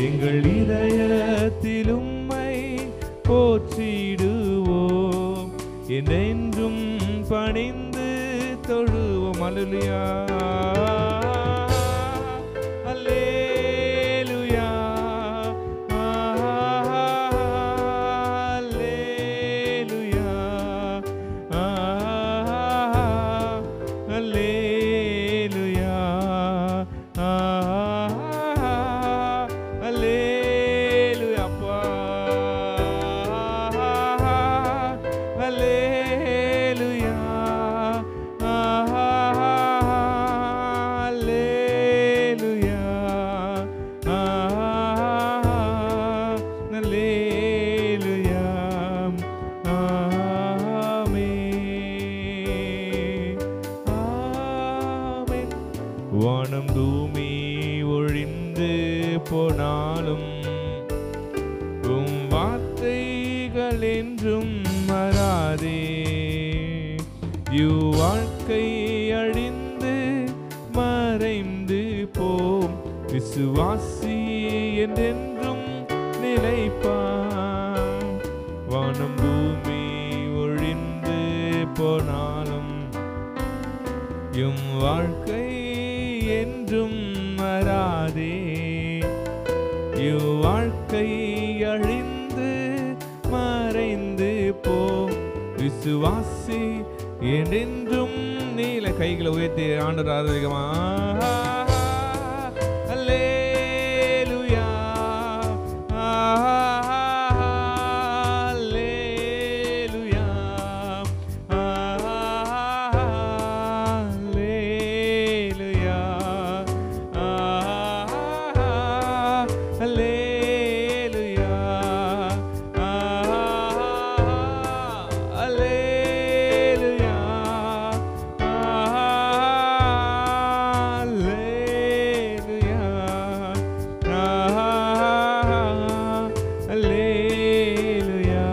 எங்கள் இதயத்தில் உம்மை போற்றிடுவோம், என்றென்றும் பணிந்து தொழுவோம். அல்லேலூயா அல்லேலூயா அல்லேலூயா அல்லேலூயா அல்லேலூயா அப்பா அல்லேலூயா அல்லேலூயா அல்லேலூயா ஆமென் ஆமென். வானம் பூமி ஒழிந்து போனாலும் உம் வார்த்தைகள் என்றும் மறாதே. வாழ்க்கை அழிந்து மறைந்து போம், விசுவாசி என்றென்றும் நிலைப்பான். வானம் பூமி ஒழிந்து போனாலும் எம் வாழ்க்கை என்றும் மறாதே. வாழ்க்கை அழிந்து மறைந்து போம், விசுவாசி என்றென்றும் நீல. கைகளை உயர்த்தி ஆண்டவர் ஆராதிக்கமா? அல்லேலூயா அல்லேலூயா அல்லேலூயா அல்லேலூயா அல்லேலூயா அல்லேலூயா அல்லேலூயா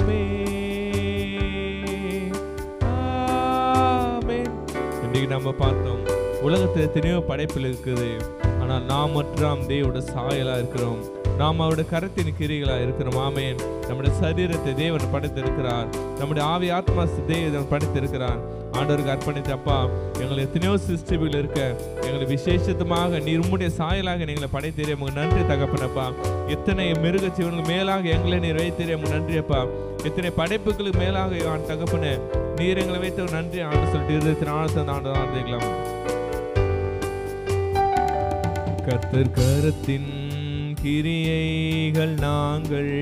ஆமென் ஆமென். இன்றைக்கு நம்ம பார்த்தோம், உலகத்தில் எத்தனையோ படைப்பில் இருக்குது, ஆனால் நாம் மற்றும் தேவோட சாயலாக இருக்கிறோம். நாம் அவருடைய கரத்தின் கிரிகளாக இருக்கிறோம். ஆமென். நம்முடைய சரீரத்தை தேவன் படைத்திருக்கிறார், நம்முடைய ஆவி ஆத்மா தேவன் படைத்திருக்கிறார். ஆண்டவருக்கு அர்ப்பணித்த அப்பா, எங்களை எத்தனையோ சிருஷ்டிகள் இருக்க எங்களை விசேஷமாக நீர் உம்முடைய சாயலாக எங்களை படைத்தீரே. உங்களுக்கு நன்றி தகப்பனப்பா. எத்தனை மிருக ஜீவனுக்கு மேலாக எங்களை நீர் வைத்தீரே. உங்களுக்கு நன்றி அப்பா. எத்தனை படைப்புகளுக்கு மேலாக தகப்பனே நீர் எங்களை வைத்த நன்றி ஆண்டு சொல்லிட்டு 24 ஆண்டு ஆண்டுக்கலாம். கர்த்தர் கரத்தின் கிரியைகள் நாங்கள்,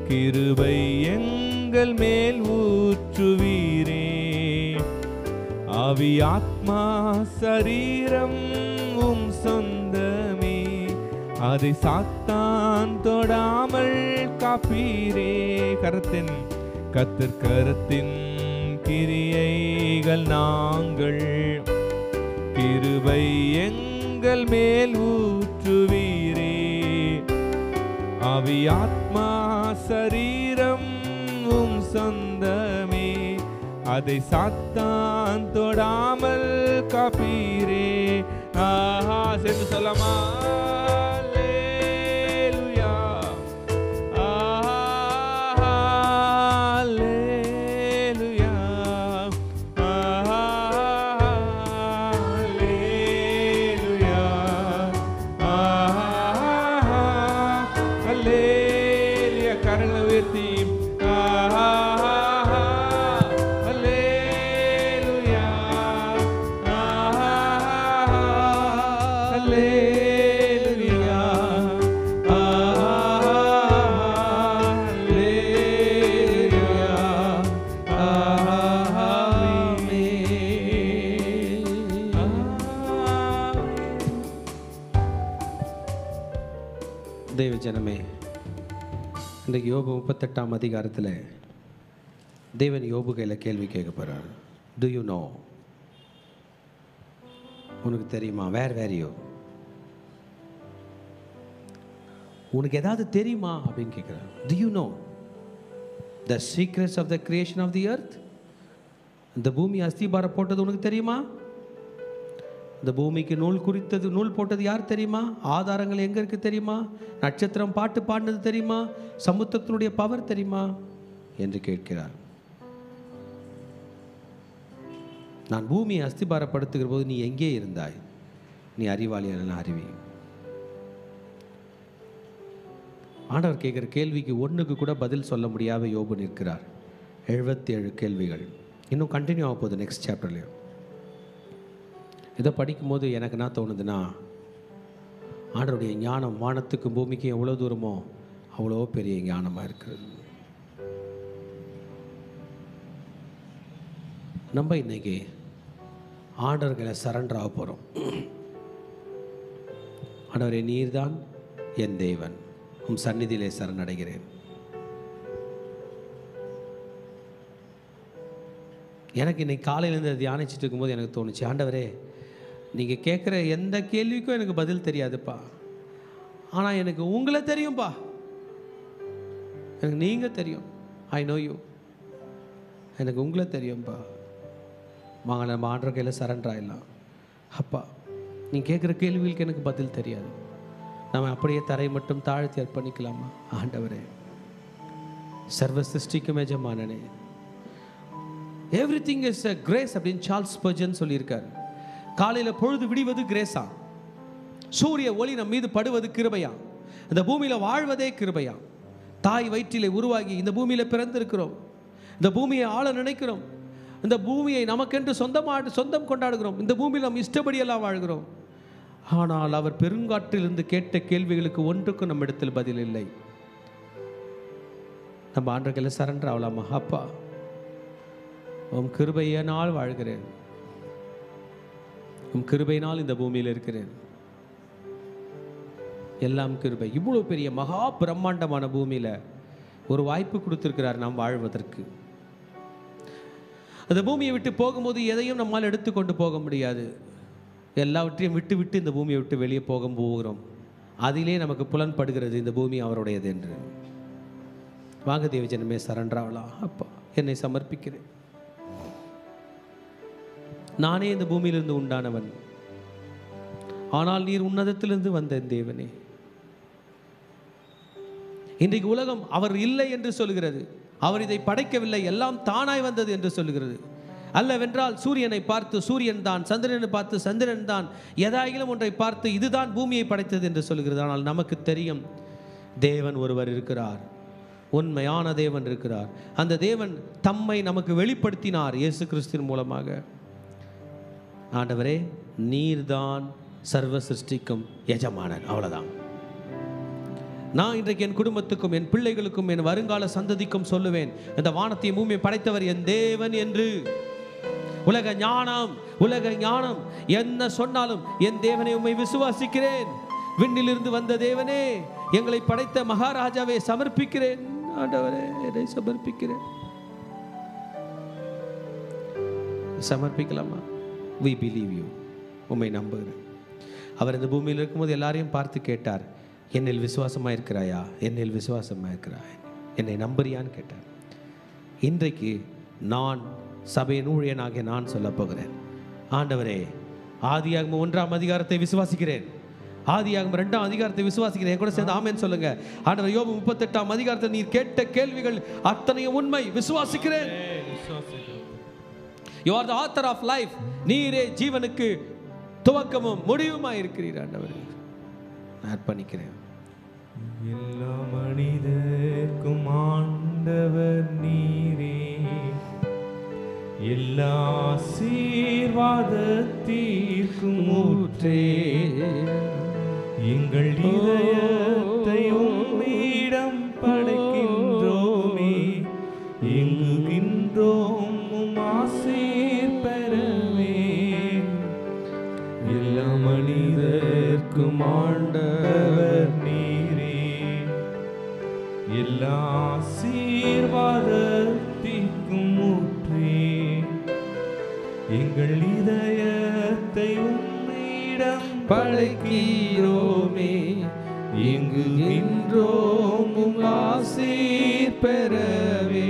கிருபை எங்கள் மேல் ஊற்றுவீரே. ஆவி ஆத்மா சரீரம் உம் சொந்தமே, அதை சாத்தான் தொடாமல் காப்பீரே. கர்த்தர் கரத்தின் கிரியைகள் நாங்கள், கிருபை எங்கள் மேல் ஊற்றுவீரே. ஆவி ஆத்மா சரீரம் உம் சொந்தமே, அதை சாத்தான் தொடாமல் காப்பீரே. ஆஹா சேர்ந்து சொல்லமா? அல்லேலூயா அல்லேலூயா அல்லேலூயா அல்லேலூயா. கரங்களை உயர்த்தி அல்லேலூயா அல்லேலூயா அல்லேலூயா தேவ ஜனமே, இன்றைக்கு யோபு 38ஆம் அதிகாரத்தில் தேவன் யோபு கையில் கேள்வி கேட்க போகிறார். Do you know? உனக்கு தெரியுமா? Where you? உனக்கு ஏதாவது தெரியுமா அப்படின்னு கேட்குறார். Do you know the secrets of the creation of the earth? இந்த பூமி அஸ்திபார போட்டது உனக்கு தெரியுமா? இந்த பூமிக்கு நூல் போட்டது யார் தெரியுமா? ஆதாரங்கள் எங்கே இருக்குது தெரியுமா? நட்சத்திரம் பாட்டு பாடினது தெரியுமா? சமுத்திரத்தினுடைய பவர் தெரியுமா என்று கேட்கிறார். நான் பூமியை அஸ்திபாரப்படுத்துகிற போது நீ எங்கே இருந்தாய்? நீ அறிவாளியான அறிவி. ஆண்டவர் கேட்குற கேள்விக்கு ஒன்றுக்கு கூட பதில் சொல்ல முடியாத யோபு நிற்கிறார். 77 கேள்விகள் இன்னும் கண்டினியூ ஆக போகுது நெக்ஸ்ட் சாப்டர்லேயும். இதை படிக்கும்போது எனக்கு என்ன தோணுதுன்னா, ஆண்டவருடைய ஞானம் வானத்துக்கும் பூமிக்கும் எவ்வளோ தூரமோ அவ்வளோ பெரிய ஞானமாக இருக்கிறது. நம்ம இன்னைக்கு ஆண்டவர்களை சரண்டர் ஆக போகிறோம். ஆண்டவரே, நீர்தான் என் தேவன், உம் சந்நிதியிலே சரணடைகிறேன். எனக்கு இன்னைக்கு காலையிலேருந்து தியானிச்சுட்டு இருக்கும்போது எனக்கு தோணுச்சு, ஆண்டவரே, நீங்கள் கேட்குற எந்த கேள்விக்கும் எனக்கு பதில் தெரியாதுப்பா, ஆனால் எனக்கு உங்களை தெரியும்ப்பா, எனக்கு நீங்கள் தெரியும். I know you. எனக்கு உங்களை தெரியும்ப்பா. வாங்க நம்ம ஆண்டவர் கையில் சரண்டர் ஆகிடலாம். அப்பா, நீங்கள் கேட்குற கேள்விகளுக்கு எனக்கு பதில் தெரியாது, நம்ம அப்படியே தரை மட்டும் தாழ்த்தி அர்ப்பணிக்கலாமா? ஆண்டவரே, சர்வ சிருஷ்டிக்கும் எஜமானனே, எவ்ரிதிங் இஸ் a கிரேஸ் அப்படின்னு சார்ல்ஸ் ஸ்பர்ஜன் சொல்லியிருக்கார். காலையில் பொழுது விடிவது கிரேஸா, சூரிய ஒளி நம் மீது படுவது கிருபையா, இந்த பூமியில் வாழ்வதே கிருபையா. தாய் வயிற்றிலே உருவாகி இந்த பூமியில் பிறந்திருக்கிறோம், இந்த பூமியை ஆள நினைக்கிறோம், இந்த பூமியை நமக்கென்று சொந்தம் கொண்டாடுகிறோம், இந்த பூமியில் நாம் இஷ்டப்படியெல்லாம் வாழ்கிறோம். ஆனால் அவர் பெருங்காற்றிலிருந்து கேட்ட கேள்விகளுக்கு ஒன்றுக்கும் நம்ம இடத்தில் பதில் இல்லை. நம்ம ஆண்டவர்களை சரண்டர் ஆகலாமா? அப்பா, உம் கிருபையினால் வாழ்கிறேன், உம் கிருபையினால் இந்த பூமியில் இருக்கிறேன், எல்லாம் கிருபை. இவ்வளோ பெரிய மகா பிரம்மாண்டமான பூமியில் ஒரு வாய்ப்பு கொடுத்துருக்கிறார் நாம் வாழ்வதற்கு. அந்த பூமியை விட்டு போகும்போது எதையும் நம்மால் எடுத்துக்கொண்டு போக முடியாது. எல்லாவற்றையும் விட்டு விட்டு இந்த பூமியை விட்டு வெளியே போகிறோம். அதிலே நமக்கு புலன்படுகிறது இந்த பூமி அவருடையது என்று. வாங்க தேவஜனமே, சரண்டராகலாம். அப்பா, என்னை சமர்ப்பிக்கிறேன். நானே இந்த பூமியிலிருந்து உண்டானவன், ஆனால் நீர் உன்னதத்திலிருந்து வந்த தேவனே. இன்றைக்கு உலகம் அவர் இல்லை என்று சொல்கிறது, அவர் இதை படைக்கவில்லை, எல்லாம் தானாய் வந்தது என்று சொல்கிறது. அல்லவென்றால் சூரியனை பார்த்து சூரியன் தான், சந்திரனை பார்த்து சந்திரன் தான், எதாயிலும் ஒன்றை பார்த்து இதுதான் பூமியை படைத்தது என்று சொல்கிறது. ஆனால் நமக்கு தெரியும், தேவன் ஒருவர் இருக்கிறார், உண்மையான தேவன் இருக்கிறார். அந்த தேவன் தம்மை நமக்கு வெளிப்படுத்தினார் இயேசு கிறிஸ்துவின் மூலமாக. ஆண்டவரே, நீர்தான் சர்வ சிருஷ்டிக்கும் எஜமானன். அவ்வளவுதான். நான் இன்றைக்கு என் குடும்பத்துக்கும் என் பிள்ளைகளுக்கும் என் வருங்கால சந்ததிக்கும் சொல்லுவேன், இந்த வானத்தையும் பூமியை படைத்தவர் என் தேவன் என்று. உலக ஞானம் என்ன சொன்னாலும் என் தேவனை உம்மை விசுவாசிக்கிறேன். விண்ணிலிருந்து வந்த தேவனே, எங்களை படைத்த மகாராஜாவை சமர்ப்பிக்கிறேன். ஆண்டவரே, என்னை சமர்ப்பிக்கிறேன். சமர்ப்பிக்கலாமா? we believe you. உம்மை நம்புகிறேன். அவர் இந்த பூமியில் இருக்கும்போது எல்லாரையும் பார்த்து கேட்டார், என்னில் விசுவாசமாக இருக்கிறாயா, என்னில் விசுவாசமாக இருக்கிறாய், என்னை நம்புறியான்னு கேட்டார். இன்றைக்கு நான் சபையின் ஊழியனாகிய நான் சொல்ல போகிறேன், ஆண்டவரே, ஆதியாகமம் 1ஆம் அதிகாரத்தை விசுவாசிக்கிறேன், ஆதியாகமம் 2ஆம் அதிகாரத்தை விசுவாசிக்கிறேன். கூட சேர்ந்து ஆமென் சொல்லுங்க. ஆண்டவர், யோபு 38ஆம் அதிகாரத்தை நீர் கேட்ட கேள்விகள் அத்தனையும் உண்மை, விசுவாசிக்கிறேன். You are the author of life. நீரே ஜீவனுக்கு துவக்கமும் முடிவுமாய் இருக்கிறீர். ஆண்டவரே, நான் அர்ப்பணிக்கிறேன். எல்லா மனிதர்க்கும் ஆண்டவர் நீரே, எல்லா ஆசீர்வாதத்திற்கும் ஊற்றே, எங்கள் இதயத்தை உம்மிடம் படைக்கின்றோமே, எங்குகின்றோம் உம் ஆசீர் பெறவே. எல்லா மனிதர்க்கும் ஆண்டவர் நீரே, எல்லா ஆசீர்வாதத்திற்கும் ஊற்றே, எங்கள் இதயத்தை உம்மை இடம் படைக்கிறோமே, இங்கு நின்றோம் உம் ஆசீர் பெறவே.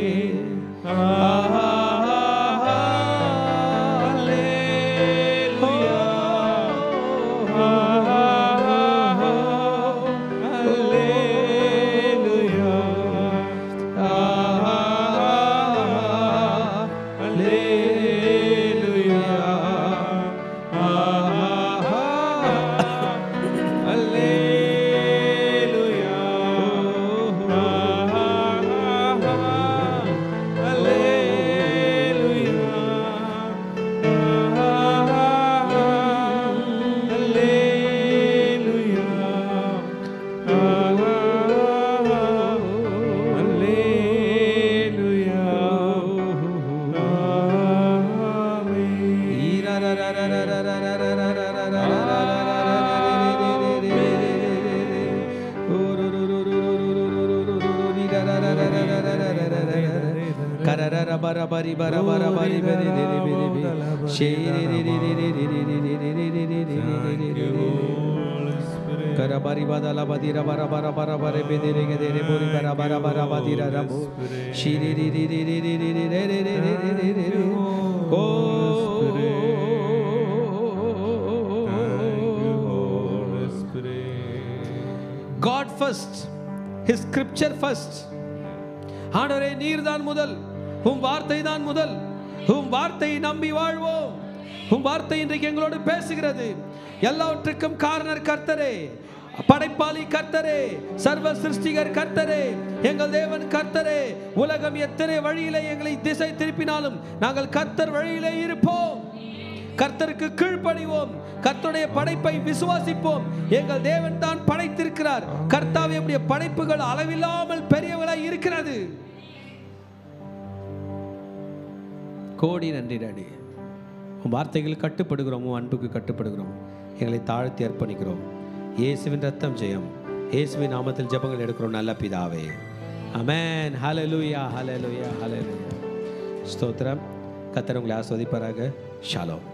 God first, His scripture first. ஆண்டவரே நீர்தான் முதல், உம் வார்த்தை தான் முதல். உம் வார்த்தையை நம்பி வாழ்வோம். உம் வார்த்தை இன்றைக்கு எங்களோடு பேசுகிறது. எல்லாவற்றுக்கும் காரணர் கர்த்தரே, படைப்பாளி கர்த்தரே, சர்வ சிருஷ்டிகர் கர்த்தரே, எங்கள் தேவன் கர்த்தரே. உலகம் எத்தனை வழியிலே எங்களை திசை திருப்பினாலும் நாங்கள் கர்த்தர் வழியிலே இருப்போம். கர்த்தருக்கு கீழ்ப்படிவோம். கர்த்தருடைய படைப்பை விசுவாசிப்போம். எங்கள் தேவன் தான் படைத்திருக்கிறார். கர்த்தாவே, நம்முடைய படைப்புகள் அளவில்லாமல் பெரியவளாய் இருக்கிறது. கோடி நன்றி டாடி. உன் வார்த்தைகள் கட்டுப்படுகிறோம், உன் அன்புக்கு கட்டுப்படுகிறோம். எங்களை தாழ்த்தி அர்ப்பணிக்கிறோம். இயேசுவின் ரத்தம் ஜெயம். இயேசுவின் நாமத்தில் ஜெபங்கள் எடுக்கிறோம் நல்ல பிதாவே. ஆமென். ஹல்லேலூயா, ஹல்லேலூயா, ஹல்லேலூயா. ஸ்தோத்திரம். கர்த்தர் உங்களை ஆசீர்வதிப்பாராக. ஷாலோம்.